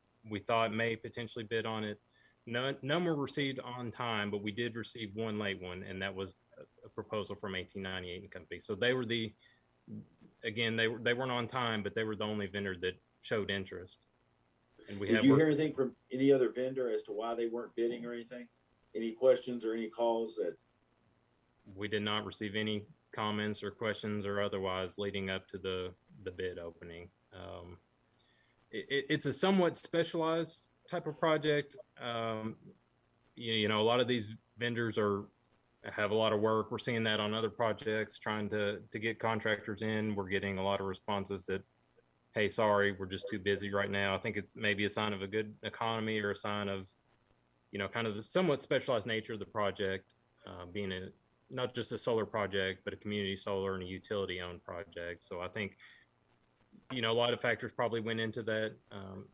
thought may potentially bid on it. None were received on time, but we did receive one late one, and that was a proposal from 1898 and Company. So they were they weren't on time, but they were the only vendor that showed interest. And did you hear anything from any other vendor as to why they weren't bidding or anything? Any questions or any calls that? We did not receive any comments or questions or otherwise leading up to the bid opening. It's a somewhat specialized type of project. You know, a lot of these vendors have a lot of work. We're seeing that on other projects, trying to get contractors in. We're getting a lot of responses that, hey, sorry, we're just too busy right now. I think it's maybe a sign of a good economy or a sign of, you know, kind of the somewhat specialized nature of the project, being not just a solar project, but a community solar and a utility owned project. So I think, you know, a lot of factors probably went into that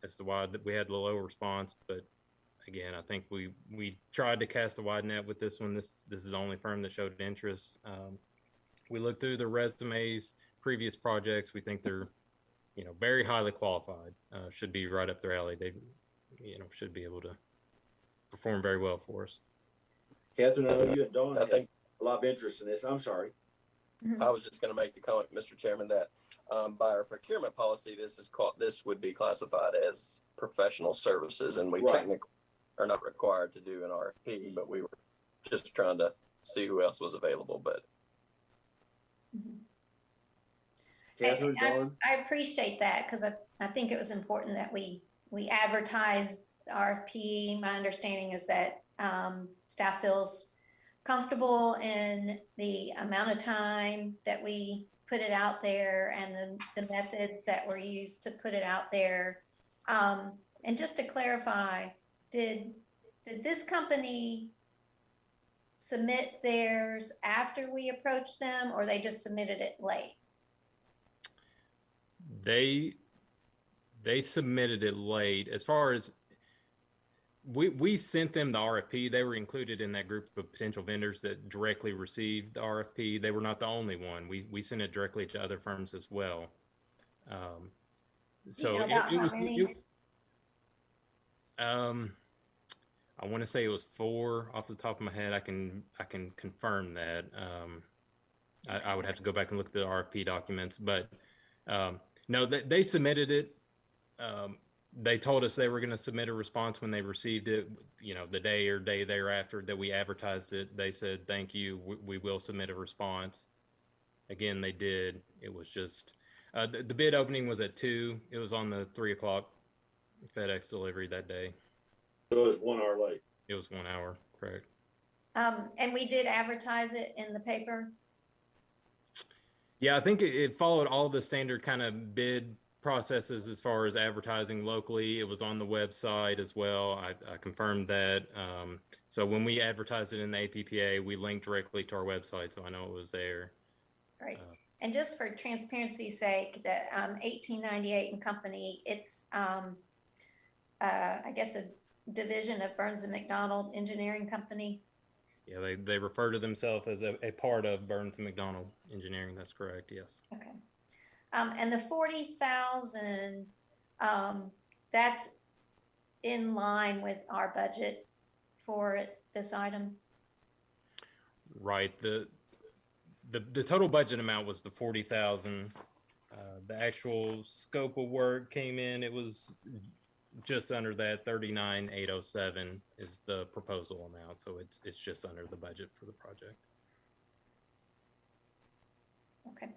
as to why we had low response. But again, I think we tried to cast a wide net with this one. This is the only firm that showed interest. We looked through the resumes, previous projects. We think they're, you know, very highly qualified. Should be right up their alley. They, you know, should be able to perform very well for us. Catherine, I know you and Dawn have a lot of interest in this. I'm sorry. I was just going to make the comment, Mr. Chairman, that by our procurement policy, this would be classified as professional services, and we technically are not required to do an RFP, but we were just trying to see who else was available. But Catherine, Dawn? I appreciate that because I think it was important that we advertise the RFP. My understanding is that staff feels comfortable in the amount of time that we put it out there and the methods that were used to put it out there. And just to clarify, did this company submit theirs after we approached them, or they just submitted it late? They submitted it late. As far as we sent them the RFP, they were included in that group of potential vendors that directly received the RFP. They were not the only one. We sent it directly to other firms as well. So I want to say it was 4 off the top of my head. I can confirm that. I would have to go back and look at the RFP documents, but no, they submitted it. They told us they were going to submit a response when they received it, you know, the day or day thereafter that we advertised it. They said, thank you, we will submit a response. Again, they did. It was just, the bid opening was at 2. It was on the 3 o'clock FedEx delivery that day. So it was 1 hour late. It was 1 hour, correct. And we did advertise it in the paper? Yeah, I think it followed all the standard kind of bid processes as far as advertising locally. It was on the website as well. I confirmed that. So when we advertised it in the APPA, we linked directly to our website, so I know it was there. Right. And just for transparency's sake, that 1898 and Company, it's I guess a division of Burns and McDonald Engineering Company. Yeah, they refer to themselves as a part of Burns and McDonald Engineering. That's correct. Yes. Okay. And the 40,000, that's in line with our budget for this item. Right. The total budget amount was the 40,000. The actual scope of work came in. It was just under that. 39,807 is the proposal amount. So it's just under the budget for the project. Okay.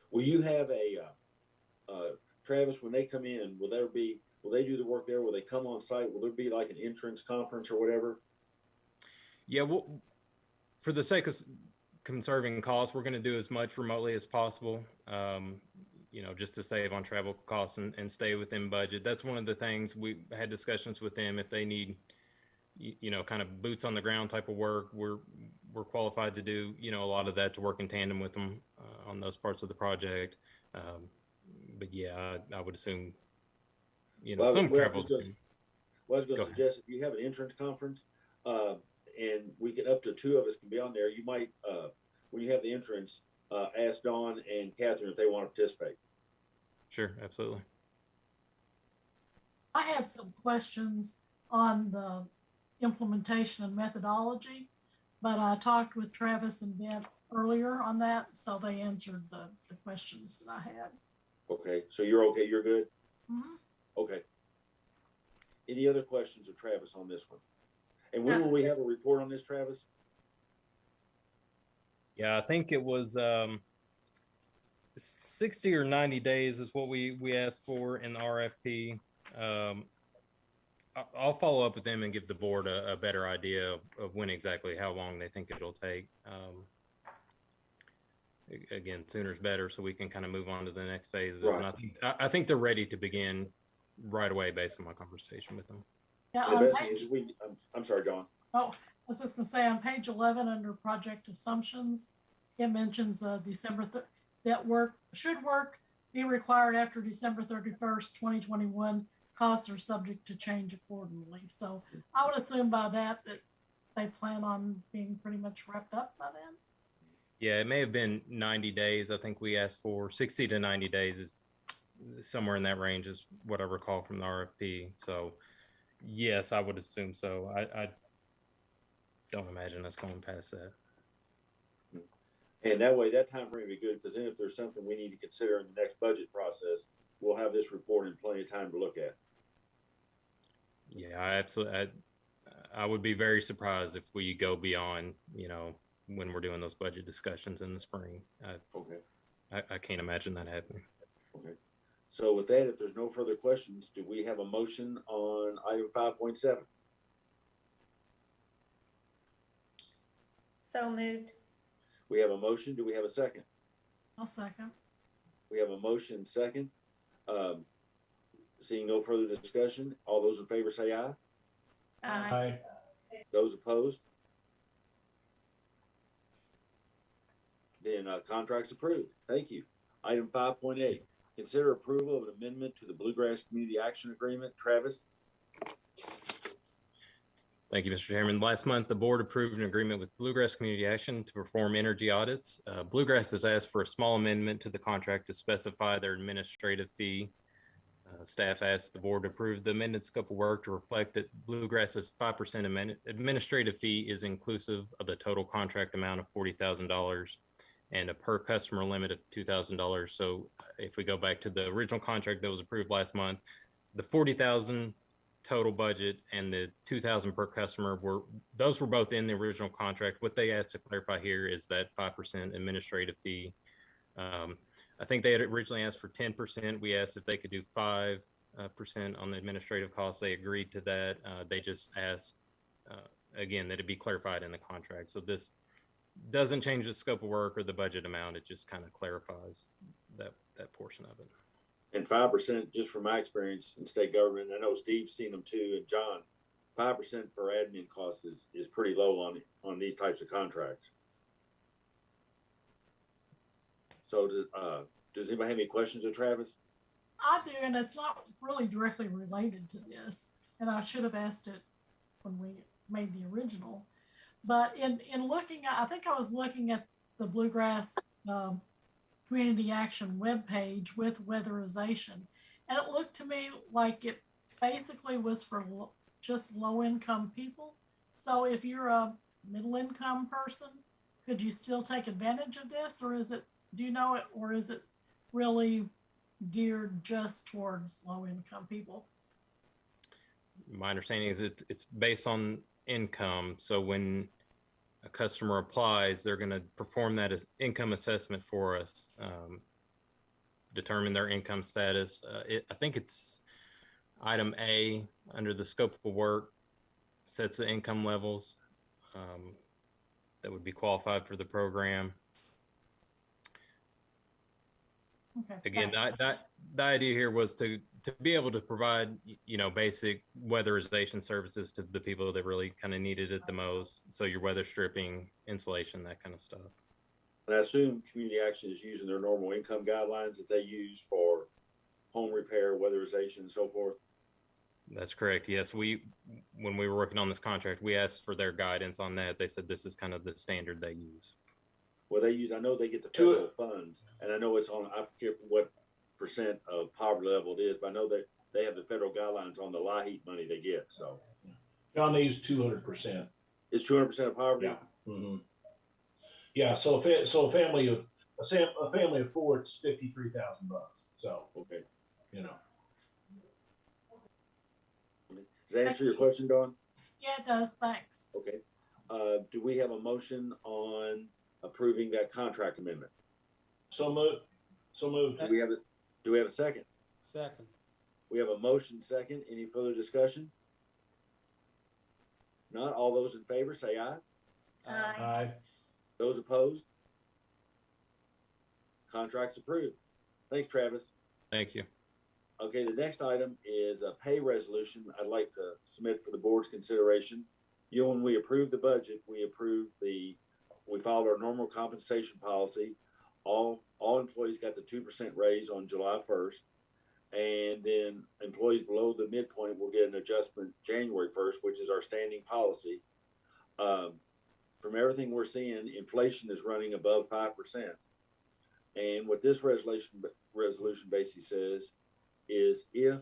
Will you have Travis, when they come in, will they do the work there? Will they come on site? Will there be like an entrance conference or whatever Yeah, well, for the sake of conserving costs, we're going to do as much remotely as possible, just to save on travel costs and stay within budget. That's one of the things we had discussions with them. If they need, kind of boots on the ground type of work, we're qualified to do, a lot of that, to work in tandem with them on those parts of the project. But yeah, I would assume, some travels. Well, I was going to suggest, if you have an insurance conference, and we get up to 2 of us can be on there, you might, when you have the insurance, ask Dawn and Catherine if they want to participate. Sure, absolutely. I had some questions on the implementation and methodology, but I talked with Travis and Ben earlier on that, so they answered the questions that I had. Okay, so you're okay, you're good? Mm-hmm. Okay. Any other questions of Travis on this one? And when will we have a report on this, Travis? Yeah, I think it was 60 or 90 days is what we asked for in the RFP. I'll follow up with them and give the board a better idea of when exactly, how long they think it'll take. Again, sooner is better, so we can kind of move on to the next phases. Right. And I think they're ready to begin right away based on my conversation with them. Yeah, I'm sorry, John. Oh, I was just going to say, on page 11 under project assumptions, it mentions that work be required after December 31st, 2021. Costs are subject to change accordingly. So I would assume by that they plan on being pretty much wrapped up by then. Yeah, it may have been 90 days. I think we asked for 60 to 90 days, is somewhere in that range is what I recall from the RFP. So yes, I would assume so. I don't imagine us going past that. And that way, that time frame would be good, because then if there's something we need to consider in the next budget process, we'll have this report in plenty of time to look at. Yeah, I would be very surprised if we go beyond, when we're doing those budget discussions in the spring. Okay. I can't imagine that happening. Okay. So with that, if there's no further questions, do we have a motion on item 5.7? So moved. We have a motion. Do we have a second? I'll second. We have a motion second. Seeing no further discussion, all those in favor say aye. Aye. Those opposed? Then contracts approved. Thank you. Item 5.8, consider approval of an amendment to the Bluegrass Community Action Agreement. Travis? Thank you, Mr. Chairman. Last month, the board approved an agreement with Bluegrass Community Action to perform energy audits. Bluegrass has asked for a small amendment to the contract to specify their administrative fee. Staff asked the board to approve the amended scope of work to reflect that Bluegrass's 5% administrative fee is inclusive of the total contract amount of $40,000 and a per customer limit of $2,000. So if we go back to the original contract that was approved last month, the $40,000 total budget and the $2,000 per customer were both in the original contract. What they asked to clarify here is that 5% administrative fee. I think they had originally asked for 10%. We asked if they could do 5% on the administrative costs. They agreed to that. They just asked, again, that it be clarified in the contract. So this doesn't change the scope of work or the budget amount. It just kind of clarifies that portion of it. And 5%, just from my experience in state government, I know Steve's seen them too, and John, 5% for admin costs is pretty low on these types of contracts. So does anybody have any questions of Travis? I do, and it's not really directly related to this, and I should have asked it when we made the original. But in looking at, I think I was looking at the Bluegrass Community Action webpage with weatherization, and it looked to me like it basically was for just low-income people. So if you're a middle-income person, could you still take advantage of this, or is it, do you know it, or is it really geared just towards low-income people? My understanding is it's based on income. So when a customer applies, they're going to perform that as income assessment for us, determine their income status. I think it's item A under the scope of work, sets the income levels. that would be qualified for the program. Okay. Again, thanks. the idea here was to be able to provide, basic weatherization services to the people that really kind of needed it the most. So your weather stripping, insulation, that kind of stuff. And I assume Community Action is using their normal income guidelines that they use for home repair, weatherization, and so forth. That's correct. Yes, when we were working on this contract, we asked for their guidance on that. They said this is kind of the standard they use. Well, I know they get the federal funds, and I know it's on, I forget what percent of poverty level it is, but I know that they have the federal guidelines on the LIHEAP money they get, so. John, they use 200%. It's 200% of poverty? Yeah. Mm-hmm. Yeah, so a family of four, it's $53,000. So, okay. Does that answer your question, Dawn? Yeah, it does. Thanks. Okay. Do we have a motion on approving that contract amendment? So moved. Do we have a second? Second. We have a motion second. Any further discussion? Not all those in favor say aye. Aye. Those opposed? Contract's approved. Thanks, Travis. Thank you. Okay, the next item is a pay resolution I'd like to submit for the board's consideration. When we approved the budget, we followed our normal compensation policy. All employees got the 2% raise on July 1st. And then employees below the midpoint will get an adjustment January 1st, which is our standing policy. From everything we're seeing, inflation is running above 5%. And what this resolution basically says is if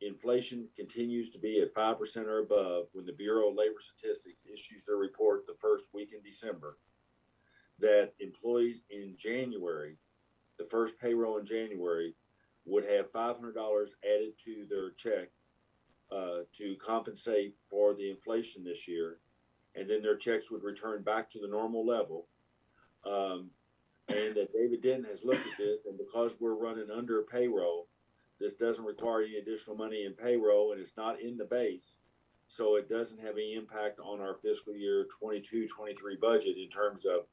inflation continues to be at 5% or above when the Bureau of Labor Statistics issues their report the first week in December, that employees in January, the first payroll in January, would have $500 added to their check to compensate for the inflation this year. And then their checks would return back to the normal level. And that David Denton has looked at this, and because we're running under payroll, this doesn't require any additional money in payroll, and it's not in the base. So it doesn't have any impact on our fiscal year 22-23 budget in terms of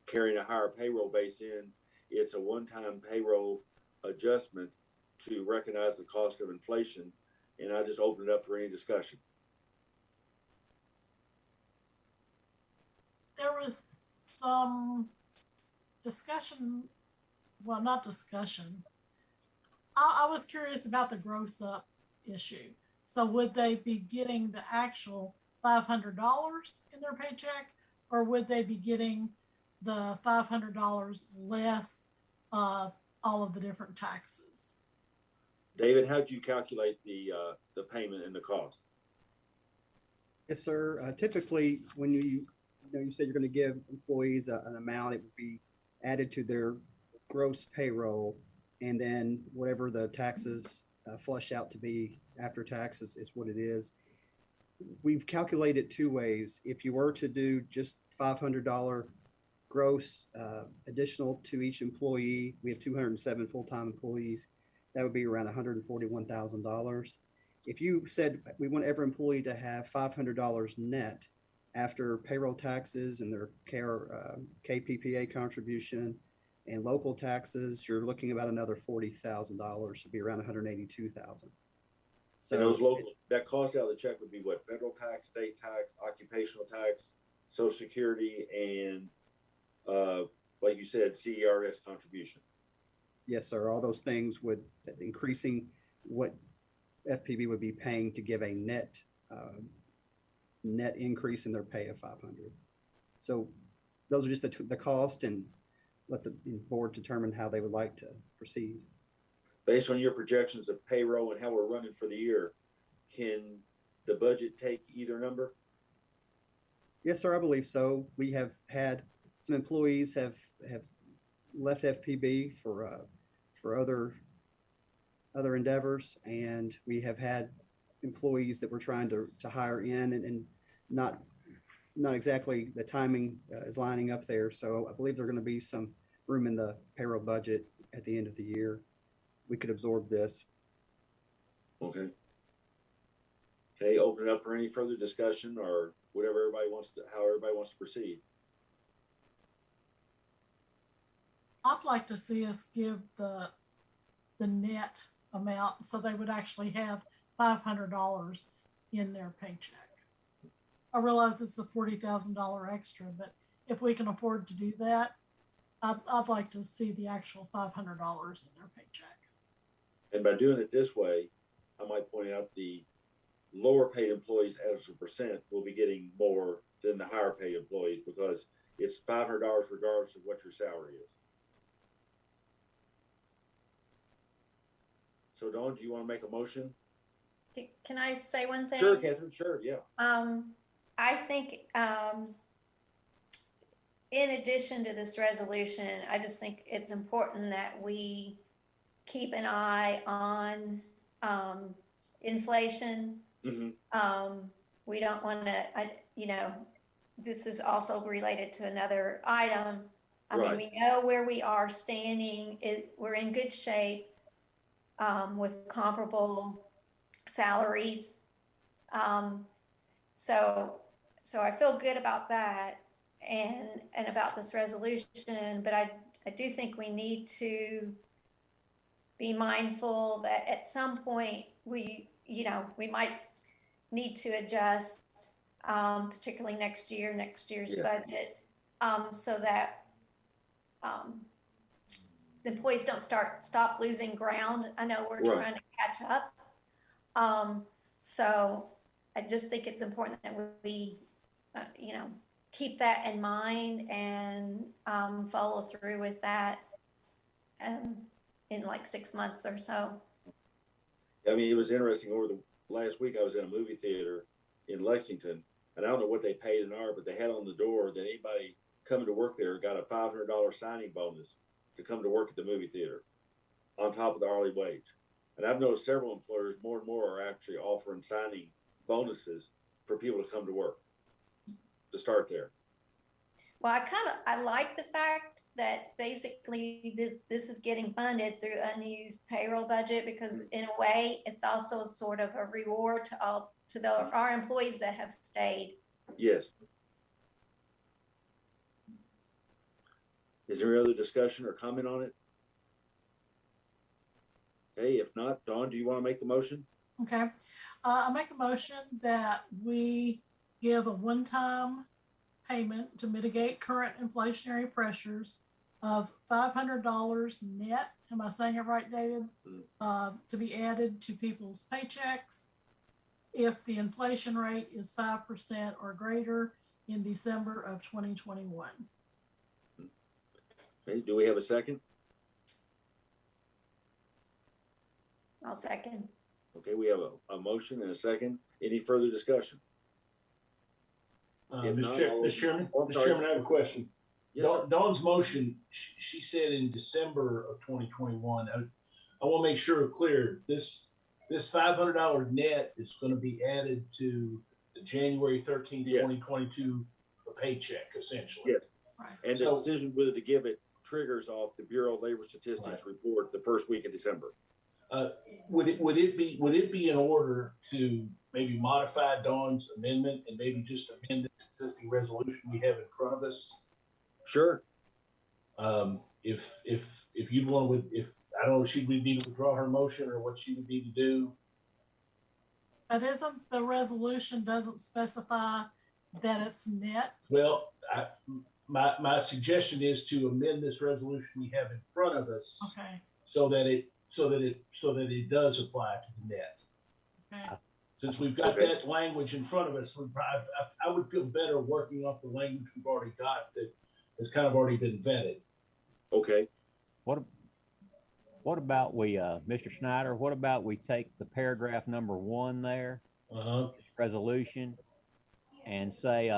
carrying a higher payroll base in. It's a one-time payroll adjustment to recognize the cost of inflation. And I just open it up for any discussion. There was some discussion, well, not discussion. I was curious about the gross up issue. So would they be getting the actual $500 in their paycheck, or would they be getting the $500 less all of the different taxes? David, how did you calculate the payment and the cost? Yes, sir. Typically, when you said you're going to give employees an amount, it would be added to their gross payroll, and then whatever the taxes flush out to be after taxes is what it is. We've calculated two ways. If you were to do just $500 gross additional to each employee, we have 207 full-time employees. That would be around $141,000. If you said we want every employee to have $500 net after payroll taxes and their KPPA contribution and local taxes, you're looking about another $40,000, should be around $182,000. So and those local, that cost out of the check would be what? Federal tax, state tax, occupational tax, Social Security, and like you said, CERS contribution. Yes, sir. All those things would increasing what FPB would be paying to give a net increase in their pay of $500. So those are just the cost, and let the board determine how they would like to proceed. Based on your projections of payroll and how we're running for the year, can the budget take either number? Yes, sir. I believe so. We have had some employees have left FPB for other endeavors, and we have had employees that we're trying to hire in, and not exactly the timing is lining up there. So I believe there's going to be some room in the payroll budget at the end of the year. We could absorb this. Okay. Okay, open it up for any further discussion or whatever everybody wants to, how everybody wants to proceed. I'd like to see us give the net amount so they would actually have $500 in their paycheck. I realize it's a $40,000 extra, but if we can afford to do that, I'd like to see the actual $500 in their paycheck. And by doing it this way, I might point out the lower paid employees as a percent will be getting more than the higher paid employees because it's $500 regardless of what your salary is. So Dawn, do you want to make a motion? Can I say one thing? Sure, Catherine, sure, yeah. I think, in addition to this resolution, I just think it's important that we keep an eye on, inflation. Mm-hmm. We don't want to, this is also related to another item. I mean, we know where we are standing. We're in good shape, with comparable salaries. So I feel good about that and about this resolution, but I do think we need to be mindful that at some point we might need to adjust, particularly next year's budget, so that the employees don't stop losing ground. I know we're trying to catch up. So I just think it's important that we, keep that in mind and follow through with that in like 6 months or so. I mean, it was interesting. Over the last week, I was in a movie theater in Lexington, and I don't know what they paid an hour, but they had on the door that anybody coming to work there got a $500 signing bonus to come to work at the movie theater on top of the hourly wage. And I've noticed several employers more and more are actually offering signing bonuses for people to come to work to start there. Well, I like the fact that basically this is getting funded through unused payroll budget, because in a way it's also sort of a reward to our employees that have stayed. Yes. Is there any other discussion or comment on it? Okay, if not, Dawn, do you want to make the motion? Okay. I make a motion that we give a one-time payment to mitigate current inflationary pressures of $500 net. Am I saying it right, David? To be added to people's paychecks if the inflation rate is 5% or greater in December of 2021. Okay, do we have a second? I'll second. Okay, we have a motion and a second. Any further discussion? Mr. Chairman, I have a question. Yes, Dawn's motion, she said in December of 2021. I want to make sure it's clear. This $500 net is going to be added to the January 13th, 2022 paycheck, essentially. Yes. And the decision whether to give it triggers off the Bureau of Labor Statistics report the first week of December. Would it be in order to maybe modify Dawn's amendment and maybe just amend this existing resolution we have in front of us? Sure. If you'd want to, if I don't know, she would need to withdraw her motion or what she would need to do. But isn't the resolution doesn't specify that it's net? Well, my suggestion is to amend this resolution we have in front of us, so that it does apply to the net. Okay. Since we've got that language in front of us, I would feel better working off the language we've already got that has kind of already been vetted. Okay. What about we, Mr. Schneider, what about we take the paragraph number 1 there, resolution, and say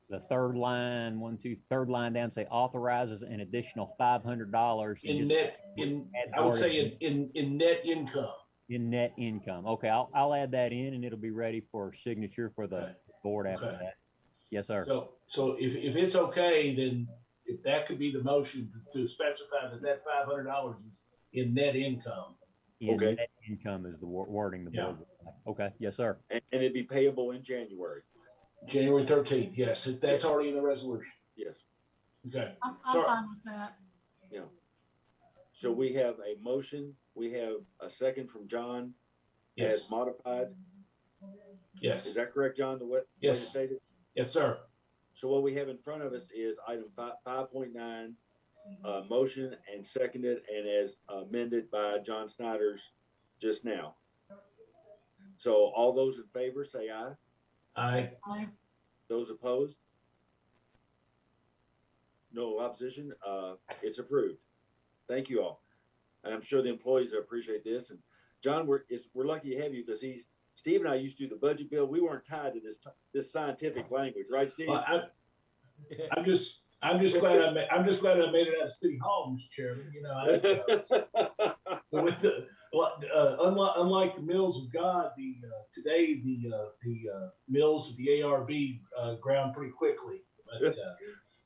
the third line down, say authorizes an additional $500 I would say in net income. In net income. Okay, I'll add that in, and it'll be ready for signature for the board after that. Yes, sir. So if it's okay, then if that could be the motion to specify that $500 is in net income. Net income is the wording the board would like. Okay, yes, sir. And it'd be payable in January. January 13th, yes, that's already in the resolution. Yes. Okay. I'm Sorry. fine with that. Yeah. So we have a motion, we have a second from John Yes. as modified. Yes. Is that correct, John, the way Yes. you stated? Yes, sir. So what we have in front of us is item 5.9, motion and seconded and as amended by John Snyder's just now. So all those in favor say aye. Aye. Aye. Those opposed? No opposition. It's approved. Thank you all. And I'm sure the employees appreciate this. And John, we're lucky to have you because Steve and I used to do the budget bill. We weren't tied to this scientific language, right, Steve? Well, I'm just glad I made it out of City Hall, Mr. Chairman. You know, with unlike the mills of God, today the mills of the ARB ground pretty quickly. But,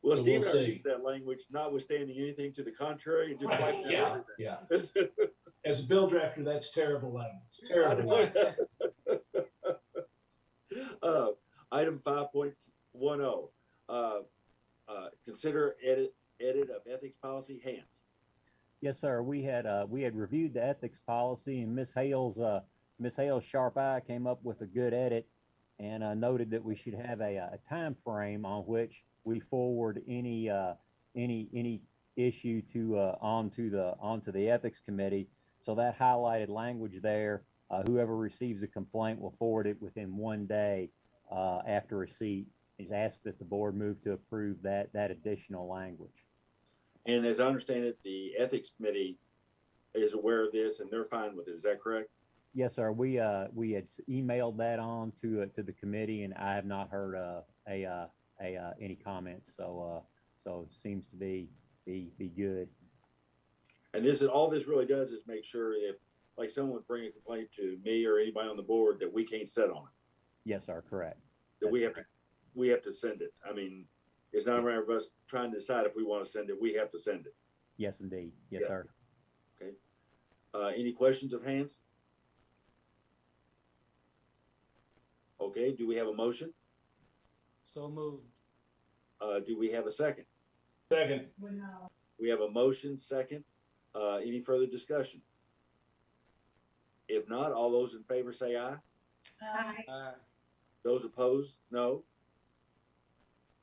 well, so Steve we'll and I see. used that language, notwithstanding anything to the contrary, and just Right. wiped out Yeah, everything. yeah. As a bill drafter, that's terrible language. Terrible language. Item 5.10. Consider edit of ethics policy. Hands. Yes, sir. We had reviewed the ethics policy, and Miss Hale's sharp eye came up with a good edit, and noted that we should have a time frame on which we forward any issue to onto the ethics committee. So that highlighted language there. Whoever receives a complaint will forward it within 1 day after receipt. Is asked that the board move to approve that additional language. And as I understand it, the ethics committee is aware of this and they're fine with it. Is that correct? Yes, sir. We had emailed that on to the committee, and I have not heard any comments. So it seems to be good. And all this really does is make sure if like someone would bring a complaint to me or anybody on the board that we can't sit on it. Yes, sir. Correct. That we have to send it. I mean, it's not a matter of us trying to decide if we want to send it. We have to send it. Yes, indeed. Yes, sir. Okay. Any questions of hands? Okay. Do we have a motion? So moved. Do we have a second? Second. We have a motion second. Any further discussion? If not, all those in favor say aye. Aye. Those opposed, no.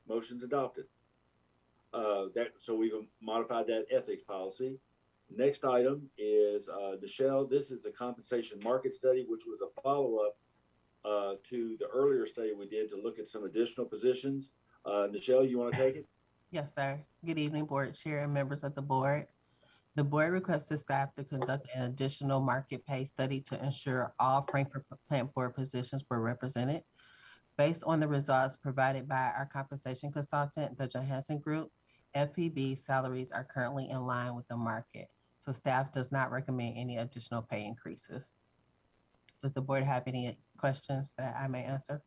Motion's adopted. So we've modified that ethics policy. Next item is Michelle. This is the compensation market study, which was a follow-up to the earlier study we did to look at some additional positions. Michelle, you want to take it? Yes, sir. Good evening, board chair and members of the board. The board requested staff to conduct an additional market pay study to ensure all Frankfurt Plant Board positions were represented. Based on the results provided by our compensation consultant, the Johansson Group, FPB salaries are currently in line with the market. So staff does not recommend any additional pay increases. Does the board have any questions that I may answer?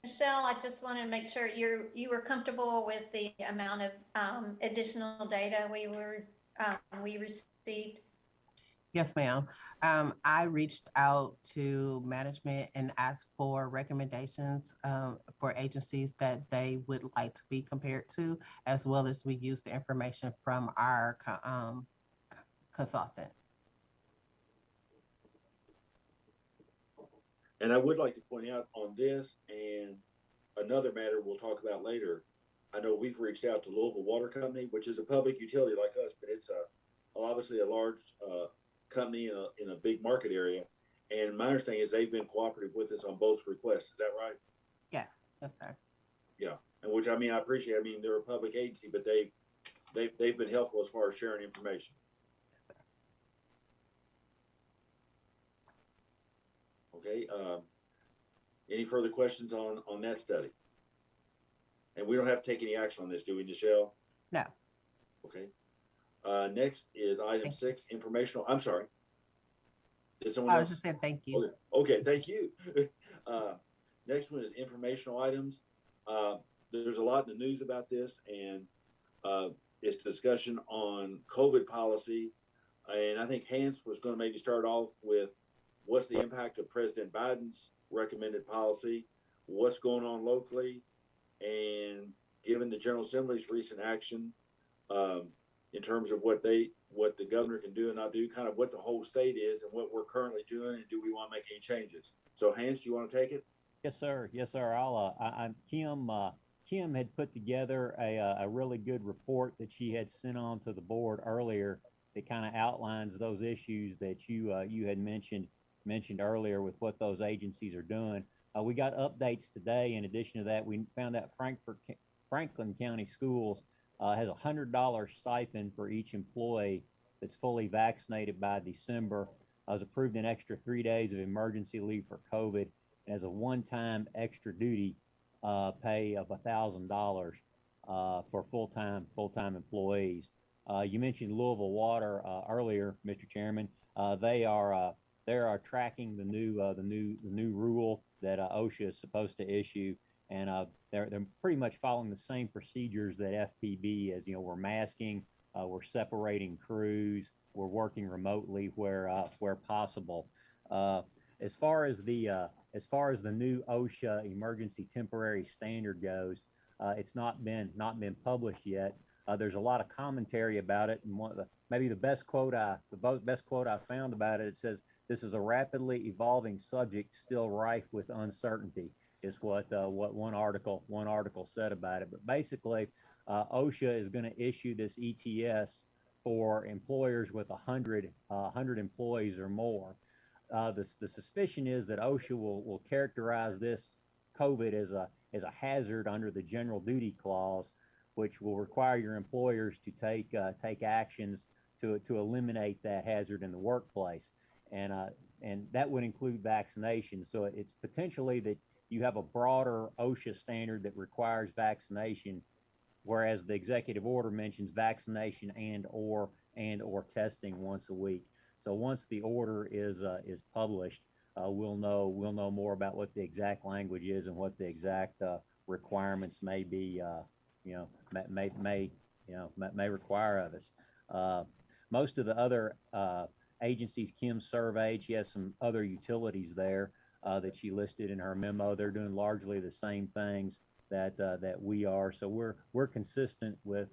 Michelle, I just wanted to make sure you were comfortable with the amount of additional data we received. Yes, ma'am. I reached out to management and asked for recommendations for agencies that they would like to be compared to, as well as we use the information from our consultant. And I would like to point out on this and another matter we'll talk about later. I know we've reached out to Louisville Water Company, which is a public utility like us, but it's obviously a large company in a big market area. And my understanding is they've been cooperative with us on both requests. Is that right? Yes, yes, sir. Yeah, and which I appreciate. I mean, they're a public agency, but they've been helpful as far as sharing information. Yes, sir. Okay. Any further questions on that study? And we don't have to take any action on this, do we, Michelle? No. Okay. Next is item 6, informational. I'm sorry. Did someone I else? was just saying thank you. Okay, thank you. Next one is informational items. There's a lot in the news about this, and it's discussion on COVID policy. And I think Hans was going to maybe start off with what's the impact of President Biden's recommended policy, what's going on locally, and given the General Assembly's recent action in terms of what the governor can do and not do, kind of what the whole state is and what we're currently doing, and do we want to make any changes? So, Hans, do you want to take it? Yes, sir. Yes, sir. Kim had put together a really good report that she had sent on to the board earlier that kind of outlines those issues that you had mentioned earlier with what those agencies are doing. We got updates today. In addition to that, we found out Franklin County Schools has a $100 stipend for each employee that's fully vaccinated by December. Has approved an extra 3 days of emergency leave for COVID, and has a one-time extra duty pay of $1,000 for full-time employees. You mentioned Louisville Water earlier, Mr. Chairman. They are tracking the new rule that OSHA is supposed to issue, and they're pretty much following the same procedures that FPB is. We're masking, we're separating crews, we're working remotely where possible. As far as the new OSHA emergency temporary standard goes, it's not been published yet. There's a lot of commentary about it, and maybe the best quote I found about it, it says, "This is a rapidly evolving subject still rife with uncertainty," is what one article said about it. But basically, OSHA is going to issue this ETS for employers with 100 employees or more. The suspicion is that OSHA will characterize this COVID as a hazard under the general duty clause, which will require your employers to take actions to eliminate that hazard in the workplace, and that would include vaccination. So it's potentially that you have a broader OSHA standard that requires vaccination, whereas the executive order mentions vaccination and or testing once a week. So once the order is published, we'll know more about what the exact language is and what the exact requirements may be. May require of us. Most of the other agencies Kim surveyed, she has some other utilities there that she listed in her memo. They're doing largely the same things that we are. So we're consistent with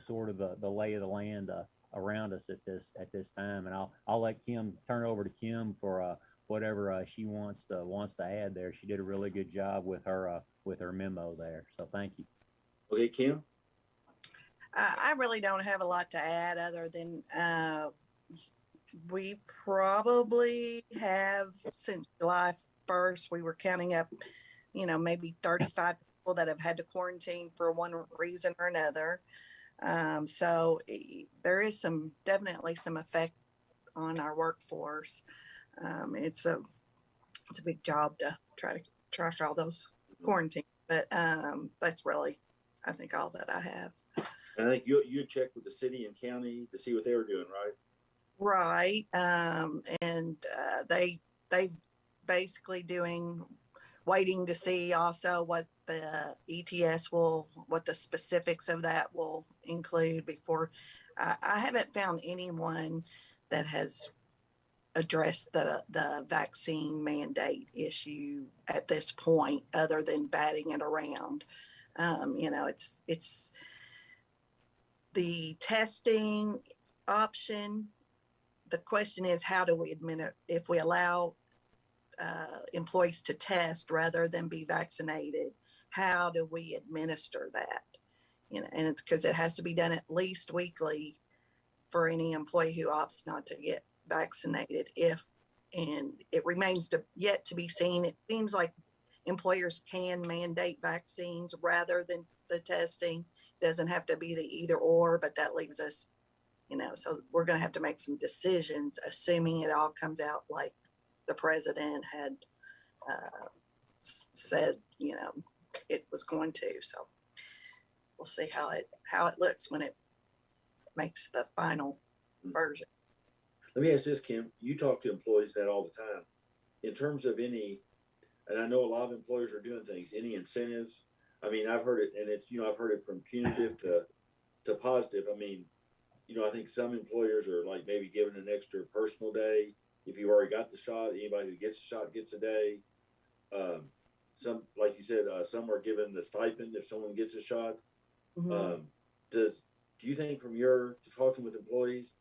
sort of the lay of the land around us at this time. And I'll let Kim turn it over to Kim for whatever she wants to add there. She did a really good job with her memo there. So thank you. Okay, Kim. I really don't have a lot to add other than we probably have, since July 1st, we were counting up, maybe 35 people that have had to quarantine for one reason or another. So there is definitely some effect on our workforce. It's a big job to try to track all those quarantines, but that's really, I think, all that I have. And I think you checked with the city and county to see what they were doing, right? Right. And they basically waiting to see also what the ETS what the specifics of that will include before. I haven't found anyone that has addressed the vaccine mandate issue at this point, other than batting it around. It's the testing option. The question is, how do we if we allow employees to test rather than be vaccinated, how do we administer that? And it's because it has to be done at least weekly for any employee who opts not to get vaccinated. And it remains yet to be seen. It seems like employers can mandate vaccines rather than the testing. Doesn't have to be the either or, but that leaves us, so we're going to have to make some decisions, assuming it all comes out like the president had said, it was going to. So we'll see how it looks when it makes the final version. Let me ask this, Kim. You talk to employees that all the time. In terms of and I know a lot of employers are doing things, any incentives? I mean, I've heard it, and it's, I've heard it from punitive to positive. I mean, I think some employers are like maybe giving an extra personal day. If you already got the shot, anybody who gets the shot gets a day. some, like you said, some are given the stipend if someone gets a shot. Mhm. Do you think from your talking with employees,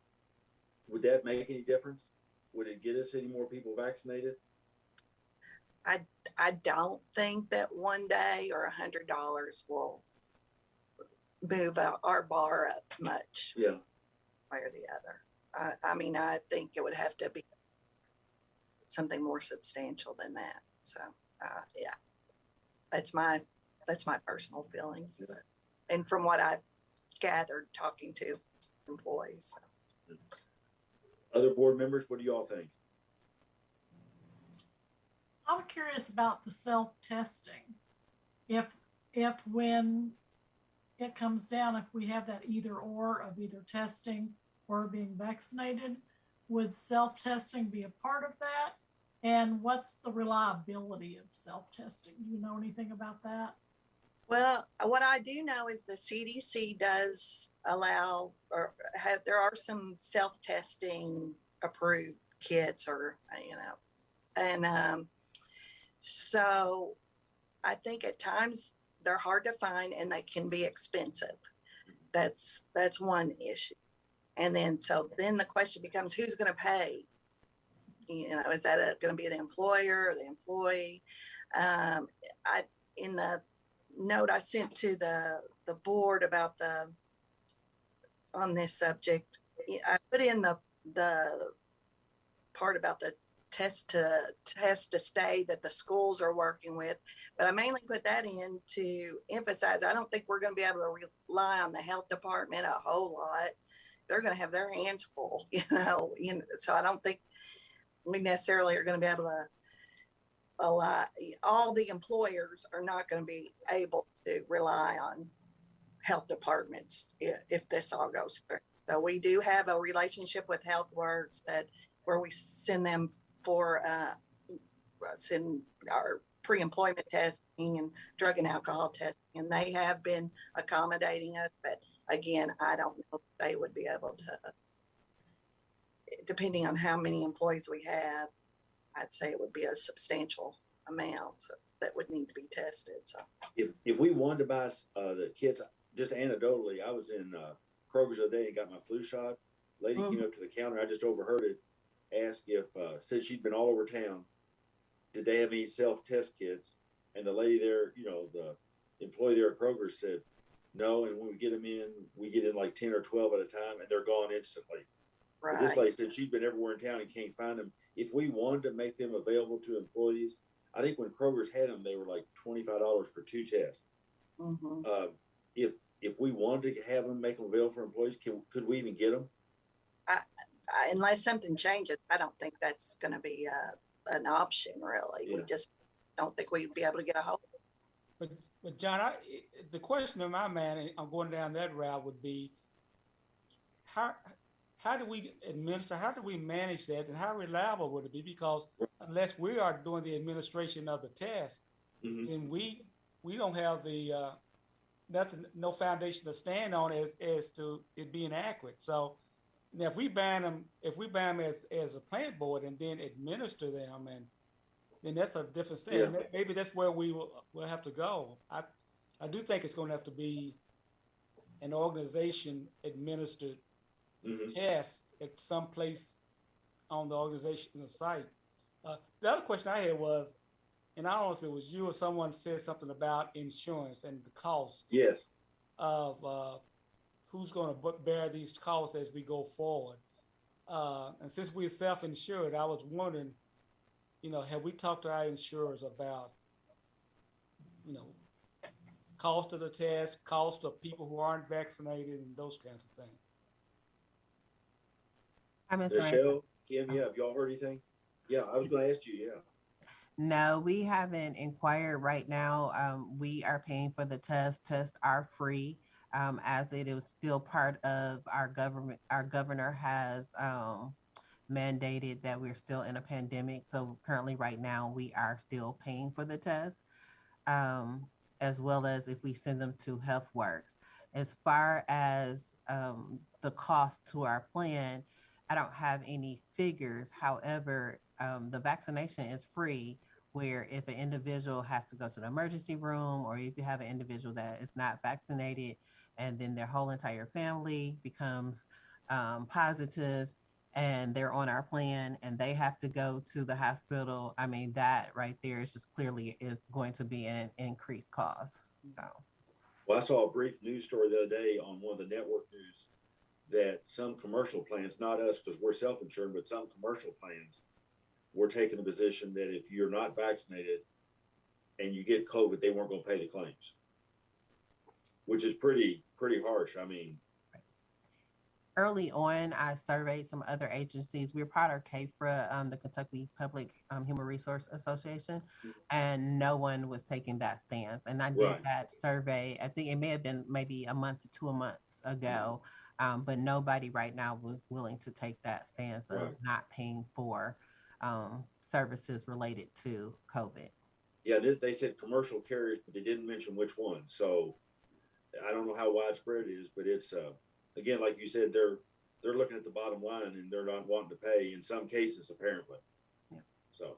would that make any difference? Would it get us any more people vaccinated? I don't think that one day or $100 will move our bar up much. Yeah. Way or the other. I mean, I think it would have to be something more substantial than that. So, yeah, that's my personal feelings. But, and from what I've gathered talking to employees. So. Other board members, what do y'all think? I'm curious about the self-testing. If when it comes down, if we have that either or of either testing or being vaccinated, would self-testing be a part of that? And what's the reliability of self-testing? Do you know anything about that? Well, what I do know is the CDC does allow, or there are some self-testing approved kits, or and so I think at times they're hard to find and they can be expensive. That's one issue. And then then the question becomes, who's going to pay? Is that going to be the employer or the employee? In the note I sent to the board about on this subject, I put in the part about the test to stay that the schools are working with, but I mainly put that in to emphasize I don't think we're going to be able to rely on the health department a whole lot. They're going to have their hands full, so I don't think we necessarily are going to be able to all the employers are not going to be able to rely on health departments if this all goes through. So we do have a relationship with HealthWorks where we send them for send our pre-employment testing and drug and alcohol testing, and they have been accommodating us. But again, I don't know if they would be able to, depending on how many employees we have. I'd say it would be a substantial amount that would need to be tested. So if we wanted to buy the kits, just anecdotally, I was in Kroger's the other day and got my flu shot. Lady came up to the counter. I just overheard it. Asked if since she'd been all over town, did they have any self-test kits? And the lady there, the employee there at Kroger said no. And when we get them in, we get in like 10 or 12 at a time, and they're gone instantly. Right. But this lady said she'd been everywhere in town and can't find them. If we wanted to make them available to employees, I think when Kroger's had them, they were like $25 for 2 tests. Mm-hmm. If we wanted to have them, make them available for employees, could we even get them? Unless something changes, I don't think that's going to be an option, really. Yeah. We just don't think we'd be able to get a hold of it. But John, the question in my mind, I'm going down that route, would be how do we administer, how do we manage that, and how reliable would it be? Because unless we are doing the administration of the test, then we don't have the no foundation to stand on as to it being accurate. So now if we ban them as a plant board and then administer them, and then that's a different thing. Yeah. Maybe that's where we'll have to go. I do think it's going to have to be an organization administered test at some place on the organizational site. The other question I had was, and I don't know if it was you or someone said something about insurance and the cost. Yes. Of who's going to bear these costs as we go forward. And since we're self-insured, I was wondering, have we talked to our insurers about, cost of the test, cost of people who aren't vaccinated, and those kinds of things? Michelle, Kim, have y'all heard anything? Yeah, I was going to ask you, yeah. No, we haven't inquired right now. We are paying for the test. Tests are free, as it is still part of our government. Our governor has mandated that we're still in a pandemic. So currently right now we are still paying for the test, as well as if we send them to HealthWorks. As far as the cost to our plan, I don't have any figures. However, the vaccination is free. where if an individual has to go to the emergency room, or if you have an individual that is not vaccinated and then their whole entire family becomes positive and they're on our plan and they have to go to the hospital, I mean, that right there is just clearly is going to be an increased cost. So. Well, I saw a brief news story the other day on one of the network news that some commercial plans, not us because we're self-insured, but some commercial plans were taking the position that if you're not vaccinated and you get COVID, they weren't going to pay the claims, which is pretty harsh. I mean, early on, I surveyed some other agencies. We're part of CAFRA, the Kentucky Public Human Resource Association, and no one was taking that stance. And I did that survey. I think it may have been maybe a month to 2 months ago, but nobody right now was willing to take that stance of not paying for services related to COVID. Yeah, they said commercial carriers, but they didn't mention which one. So I don't know how widespread it is, but it's again, like you said, they're looking at the bottom line and they're not wanting to pay in some cases, apparently. Yeah. So,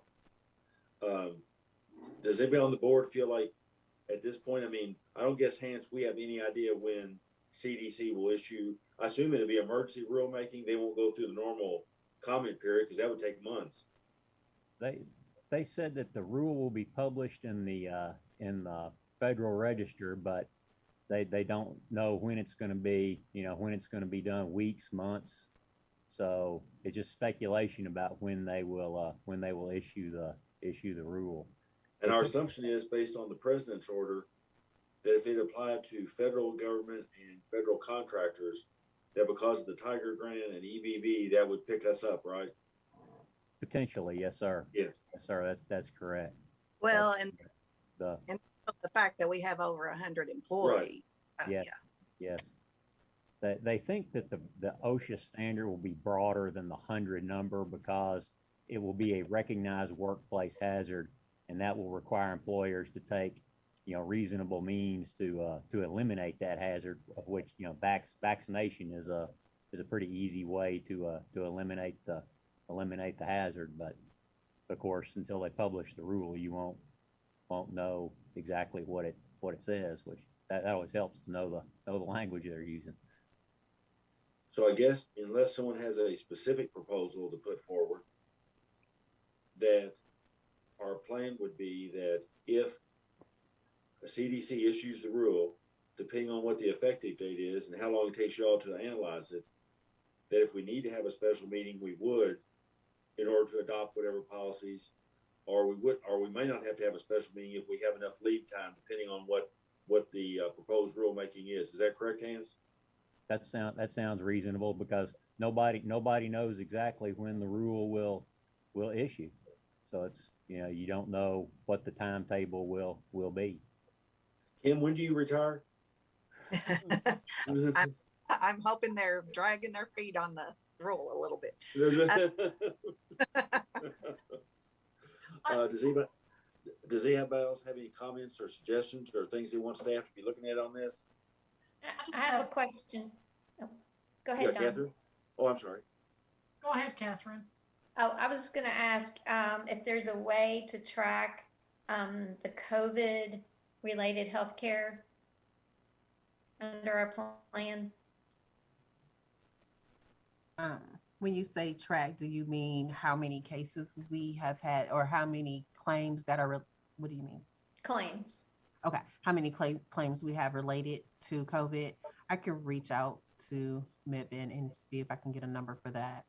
does anybody on the board feel like at this point, I mean, I don't guess, Hans, we have any idea when CDC will issue, I assume it'll be emergency rulemaking. They won't go through the normal comment period because that would take months. They said that the rule will be published in the Federal Register, but they don't know when it's going to be, when it's going to be done, weeks, months. So it's just speculation about when they will issue the rule. And our assumption is based on the president's order that if it applied to federal government and federal contractors, that because of the Tiger Grant and EBB, that would pick us up, right? Potentially, yes, sir. Yes, sir. That's correct. Well, and the fact that we have over 100 employees. Right. Yes. They think that the OSHA standard will be broader than the 100 number because it will be a recognized workplace hazard, and that will require employers to take reasonable means to eliminate that hazard, of which vaccination is a pretty easy way to eliminate the hazard. But of course, until they publish the rule, you won't know exactly what it says, which that always helps to know the language they're using. So I guess unless someone has a specific proposal to put forward, that our plan would be that if a CDC issues the rule, depending on what the effective date is and how long it takes you all to analyze it, that if we need to have a special meeting, we would, in order to adopt whatever policies, or we may not have to have a special meeting if we have enough lead time, depending on what the proposed rulemaking is. Is that correct, Hans? That sounds reasonable because nobody knows exactly when the rule will issue. So it's you don't know what the timetable will be. Kim, when do you retire? I'm hoping they're dragging their feet on the rule a little bit. Does anybody else have any comments or suggestions or things they want staff to be looking at on this? I have a question. Oh, go ahead, Don. Catherine? Oh, I'm sorry. Go ahead, Catherine. Oh, I was going to ask if there's a way to track the COVID-related healthcare under our plan. When you say track, do you mean how many cases we have had or how many claims that are, what do you mean? Claims. Okay, how many claims we have related to COVID? I can reach out to MedBen and see if I can get a number for that.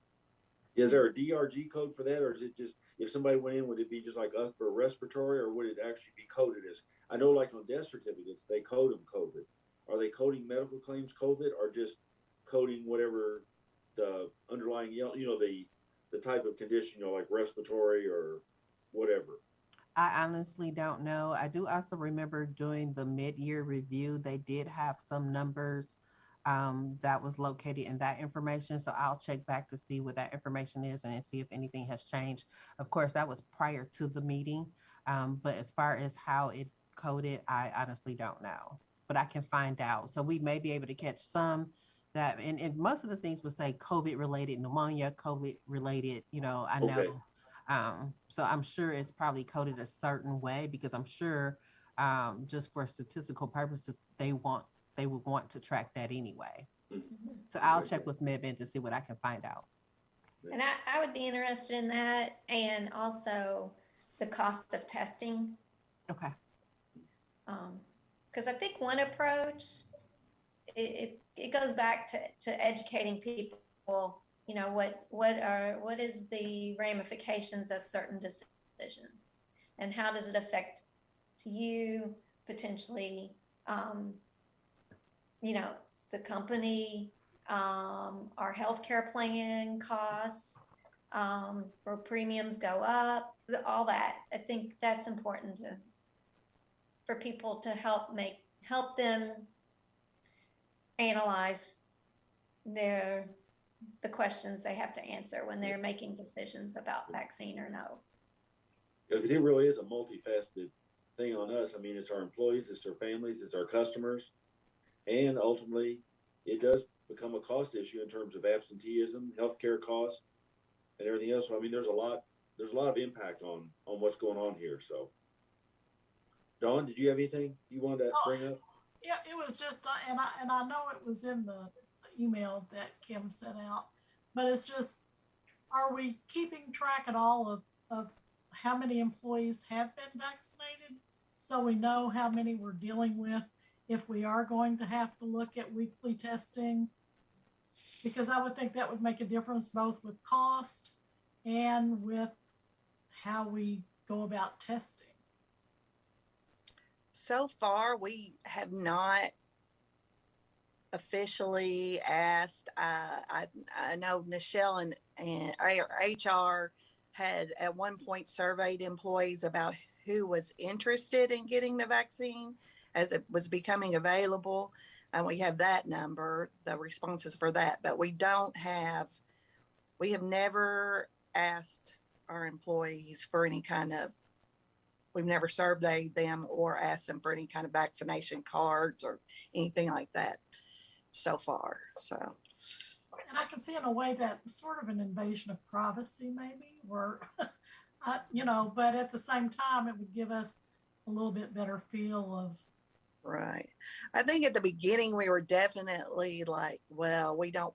Is there a DRG code for that, or is it just if somebody went in, would it be just like upper respiratory, or would it actually be coded as? I know, like on death certificates, they code them COVID. Are they coding medical claims COVID, or just coding whatever the underlying, the type of condition, like respiratory or whatever? I honestly don't know. I do also remember doing the mid-year review. They did have some numbers that was located in that information. So I'll check back to see what that information is and see if anything has changed. Of course, that was prior to the meeting. But as far as how it's coded, I honestly don't know. But I can find out. So we may be able to catch some that, and most of the things would say COVID-related pneumonia, COVID-related, I know. So I'm sure it's probably coded a certain way because I'm sure just for statistical purposes, they would want to track that anyway. So I'll check with MedBen to see what I can find out. And I would be interested in that, and also the cost of testing. Okay. Because I think one approach, it goes back to educating people, you know, what is the ramifications of certain decisions, and how does it affect to you potentially, you know, the company, our healthcare plan costs, where premiums go up, all that. I think that's important for people to help them analyze the questions they have to answer when they're making decisions about vaccine or no. Because it really is a multifaceted thing on us. I mean, it's our employees, it's their families, it's our customers, and ultimately, it does become a cost issue in terms of absenteeism, healthcare costs, and everything else. So, I mean, there's a lot of impact on what's going on here. So, Dawn, did you have anything you wanted to bring up? Yeah, it was just, and I know it was in the email that Kim sent out, but it's just, are we keeping track at all of how many employees have been vaccinated? So we know how many we're dealing with if we are going to have to look at weekly testing, because I would think that would make a difference both with cost and with how we go about testing. So far, we have not officially asked. I know Nichelle and HR had at one point surveyed employees about who was interested in getting the vaccine as it was becoming available. And we have that number, the responses for that, but we have never asked our employees for any kind of, we've never surveyed them or asked them for any kind of vaccination cards or anything like that so far. So, and I can see in a way that sort of an invasion of privacy, maybe, or you know, but at the same time, it would give us a little bit better feel of. Right. I think at the beginning we were definitely like, well, we don't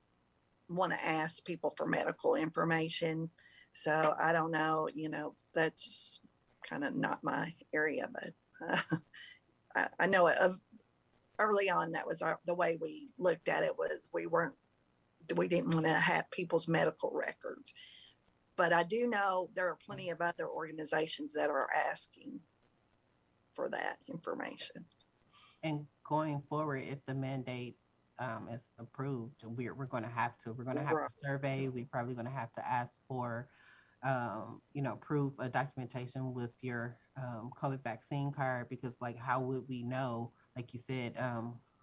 want to ask people for medical information. So I don't know, you know, that's kind of not my area, but I know early on that was the way we looked at it was we didn't want to have people's medical records. But I do know there are plenty of other organizations that are asking for that information. And going forward, if the mandate is approved, we're going to have to survey. We're probably going to have to ask for, you know, proof of documentation with your COVID vaccine card, because like, how would we know, like you said,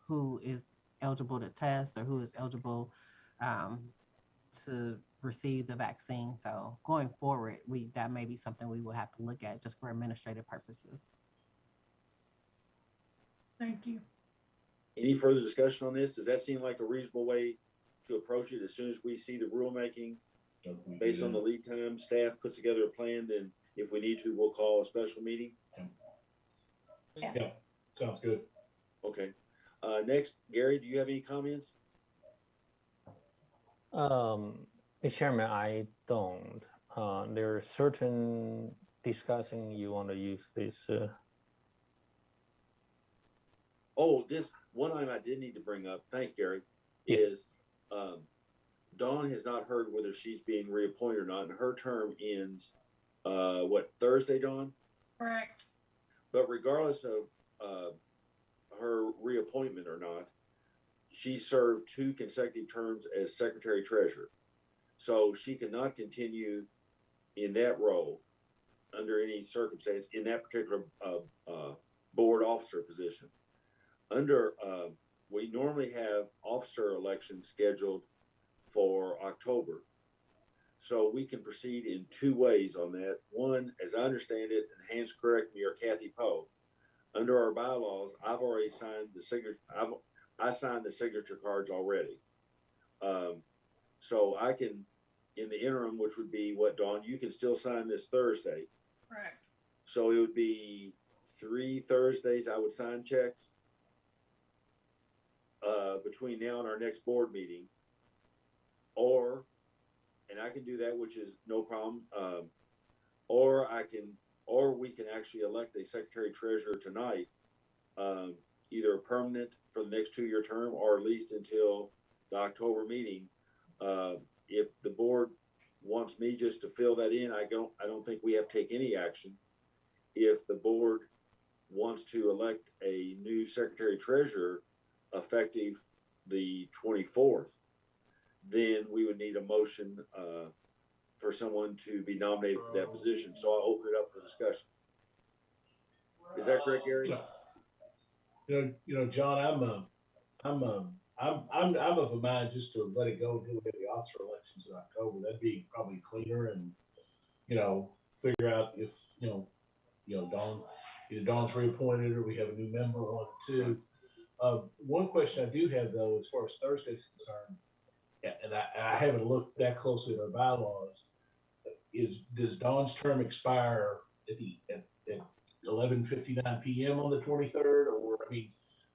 who is eligible to test or who is eligible to receive the vaccine? So going forward, that may be something we will have to look at just for administrative purposes. Thank you. Any further discussion on this? Does that seem like a reasonable way to approach it? As soon as we see the rulemaking, based on the lead time, staff puts together a plan, then if we need to, we'll call a special meeting. Yeah, sounds good. Okay. Next, Gary, do you have any comments? Mr. Chairman, I don't. There are certain discussing you want to use this. Oh, this one item I did need to bring up, thanks, Gary, is Dawn has not heard whether she's being reappointed or not, and her term ends, Thursday, Dawn? Correct. But regardless of her reappointment or not, she served 2 consecutive terms as Secretary Treasurer. So she cannot continue in that role under any circumstance in that particular board officer position. We normally have officer elections scheduled for October. So we can proceed in 2 ways on that. One, as I understand it, and Hans correct me, or Kathy Poe, under our bylaws, I've already signed the signature. I signed the signature cards already. So I can in the interim, which would be what, Dawn, you can still sign this Thursday. Correct. So it would be 3 Thursdays I would sign checks between now and our next board meeting. Or, and I can do that, which is no problem. Or we can actually elect a secretary treasurer tonight, either permanent for the next 2-year term or at least until the October meeting. If the board wants me just to fill that in, I don't think we have to take any action. If the board wants to elect a new secretary treasurer effective the 24th, then we would need a motion for someone to be nominated for that position. So I'll open it up for discussion. Is that correct, Gary? You know, John, I'm of a mind just to let it go until we have the officer elections in October. That'd be probably cleaner, and figure out if Dawn, either Dawn's reappointed or we have a new member, one or two. One question I do have though, as far as Thursday's concerned, and I haven't looked that closely at our bylaws, does Dawn's term expire at 11:59 p.m. on the 23rd, or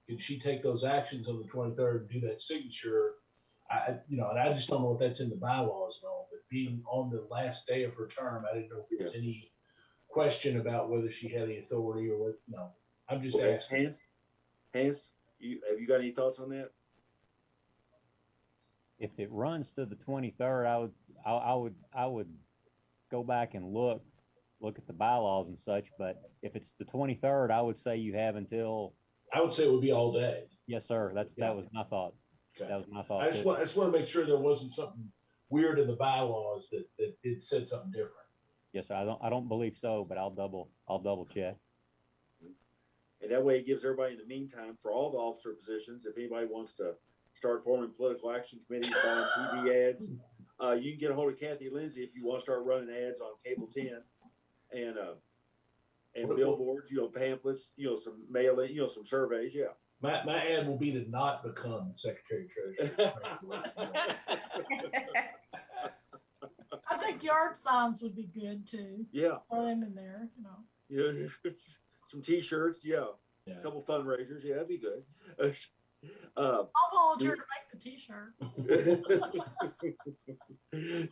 can she take those actions on the 23rd and do that signature? And I just don't know if that's in the bylaws and all, but being on the last day of her term, I didn't know if there was any question about whether she had any authority or what. No, I'm just asking. Hans, have you got any thoughts on that? If it runs to the 23rd, I would go back and look at the bylaws and such. But if it's the 23rd, I would say you have until. I would say it would be all day. Yes, sir. That was my thought. Okay. That was my thought. I just want to make sure there wasn't something weird in the bylaws that it said something different. Yes, sir. I don't believe so, but I'll double check. And that way it gives everybody in the meantime, for all the officer positions, if anybody wants to start forming political action committees, buying TV ads, you can get a hold of Kathy Lindsay if you want to start running ads on Cable 10 and billboards, pamphlets, some mailing, some surveys. Yeah. My ad will be to not become secretary treasurer. I think yard signs would be good too. Yeah. Throw them in there, Yeah. Some T-shirts. Yeah. A couple fundraisers. Yeah, that'd be good. I'll volunteer to make the T-shirts.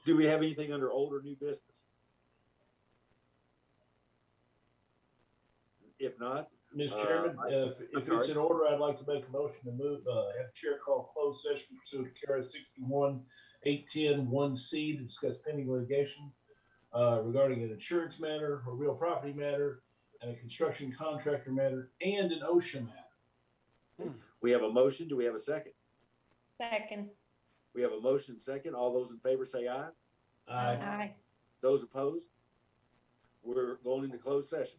Do we have anything under old or new business? If not, Mr. Chairman, if it's in order, I'd like to make a motion to move, have the chair call closed session pursuant to KRS 61-810-1C to discuss pending litigation regarding an insurance matter, a real property matter, and a construction contractor matter, and an OSHA matter. We have a motion. Do we have a second? Second. We have a motion second. All those in favor say aye. Aye. Aye. Those opposed? We're going into closed session.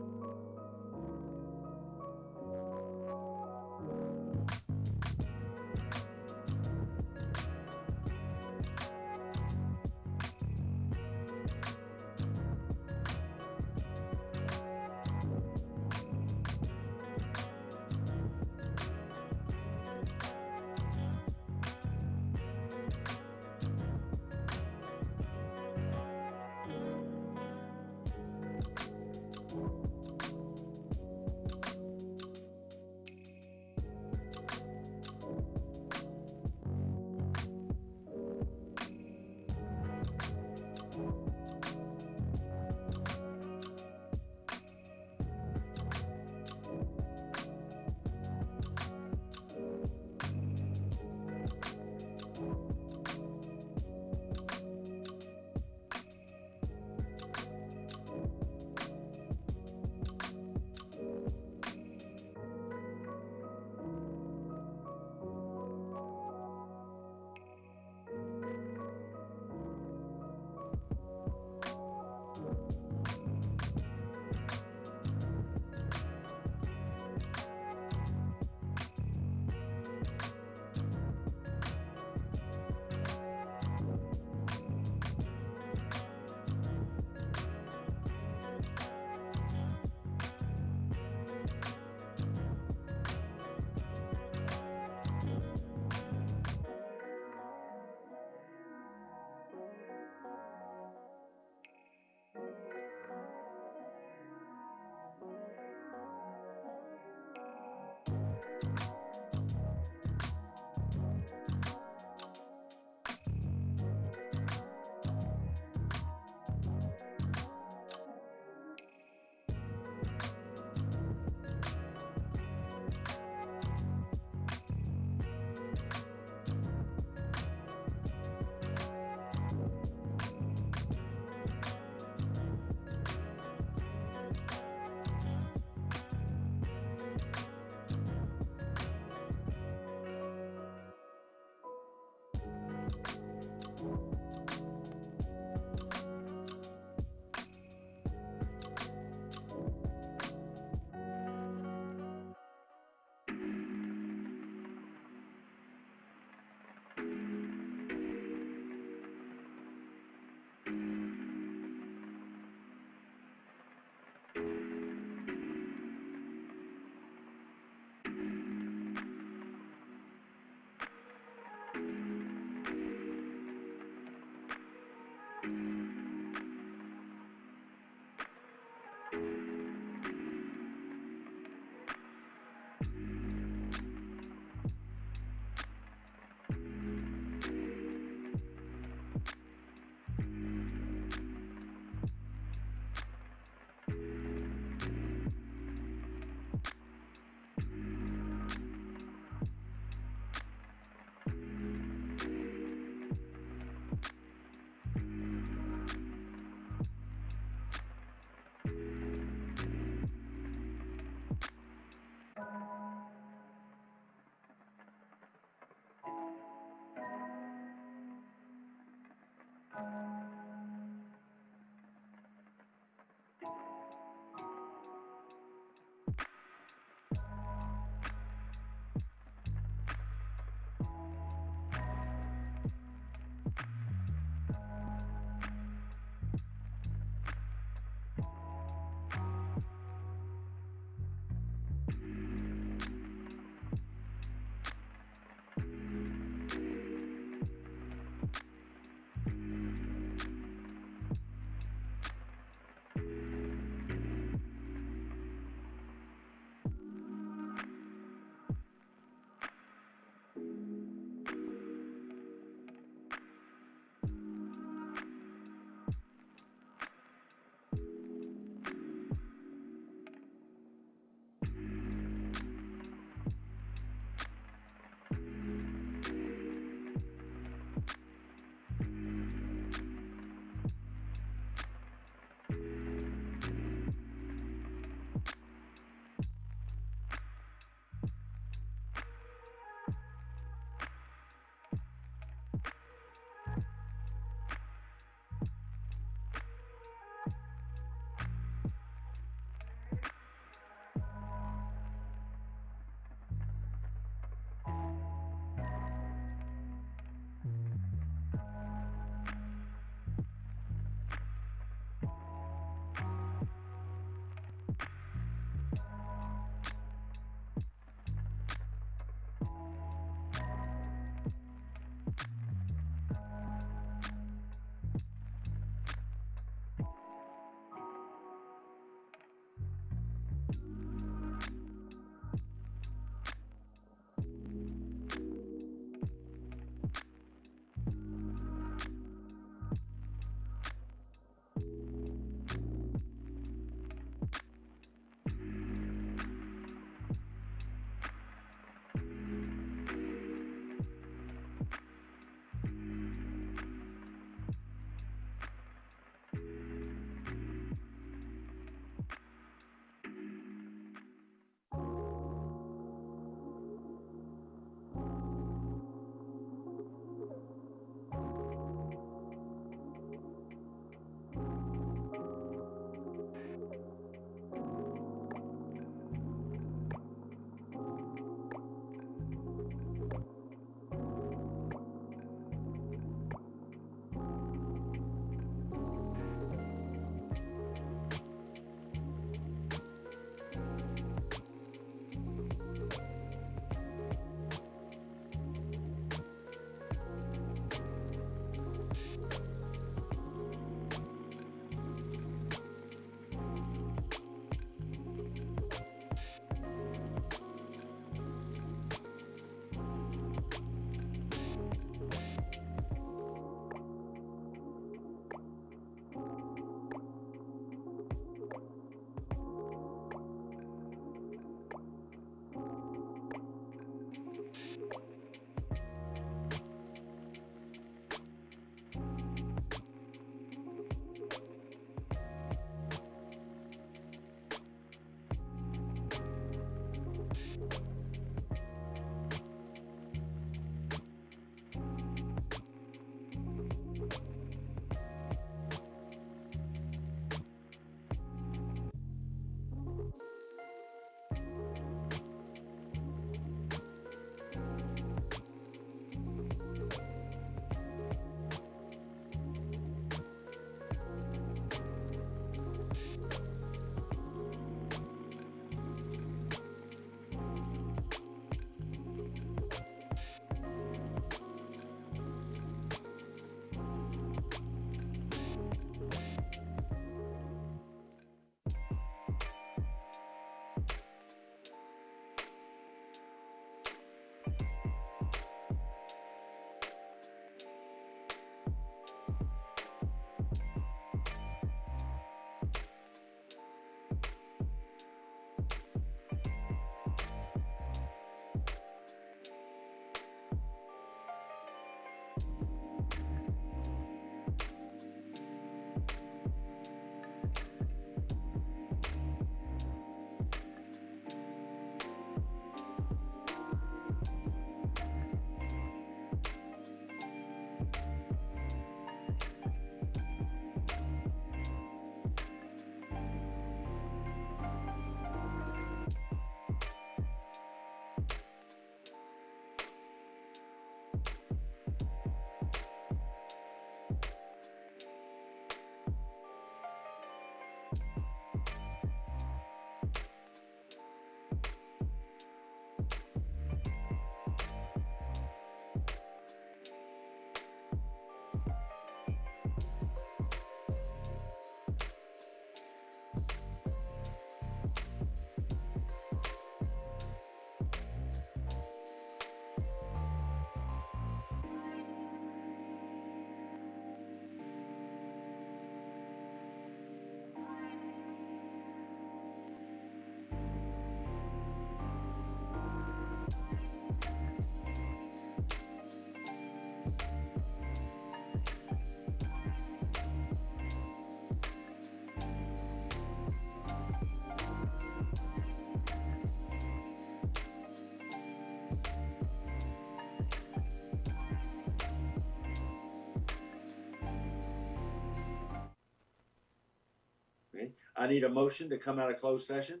I need a motion to come out of closed session.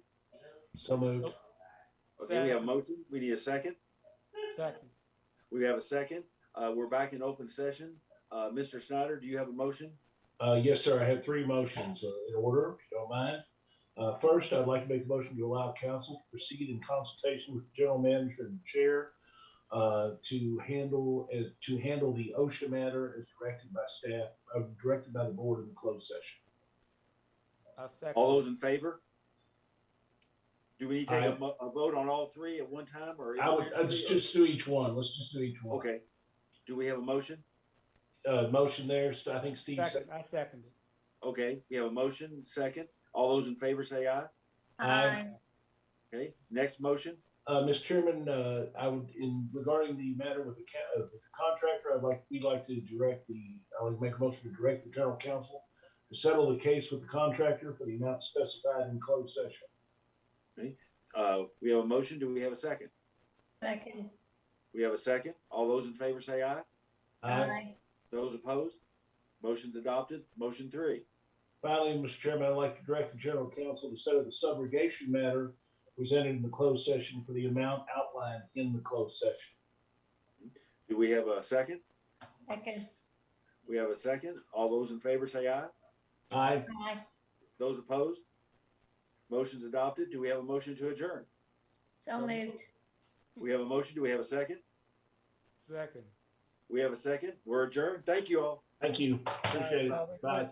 So moved. Okay, we have a motion. We need a second. Second. We have a second. We're back in open session. Mr. Snyder, do you have a motion? Yes, sir. I have three motions in order, if you don't mind. First, I'd like to make a motion to allow council to proceed in consultation with the general manager and chair to handle the OSHA matter as directed by staff, directed by the board in the closed session. All those in favor? Do we need to take Aye. a vote on all three at one time, or? I'd just do each one. Let's just do each one. Okay. Do we have a motion? Motion there. I think Steve Second. I second it. Okay, we have a motion, second. All those in favor say aye. Aye. Okay, next motion. Mr. Chairman, I would, regarding the matter with the contractor, I would make a motion to direct the general counsel to settle the case with the contractor for the amount specified in closed session. Okay, we have a motion. Do we have a second? Second. We have a second. All those in favor say aye. Aye. Those opposed? Motion's adopted. Motion 3. Finally, Mr. Chairman, I'd like to direct the general counsel to settle the subrogation matter presented in the closed session for the amount outlined in the closed session. Do we have a second? Second. We have a second. All those in favor say aye. Aye. Aye. Those opposed? Motion's adopted. Do we have a motion to adjourn? So moved. We have a motion. Do we have a second? Second. We have a second. We're adjourned. Thank you all. Thank you. Appreciate it. Bye.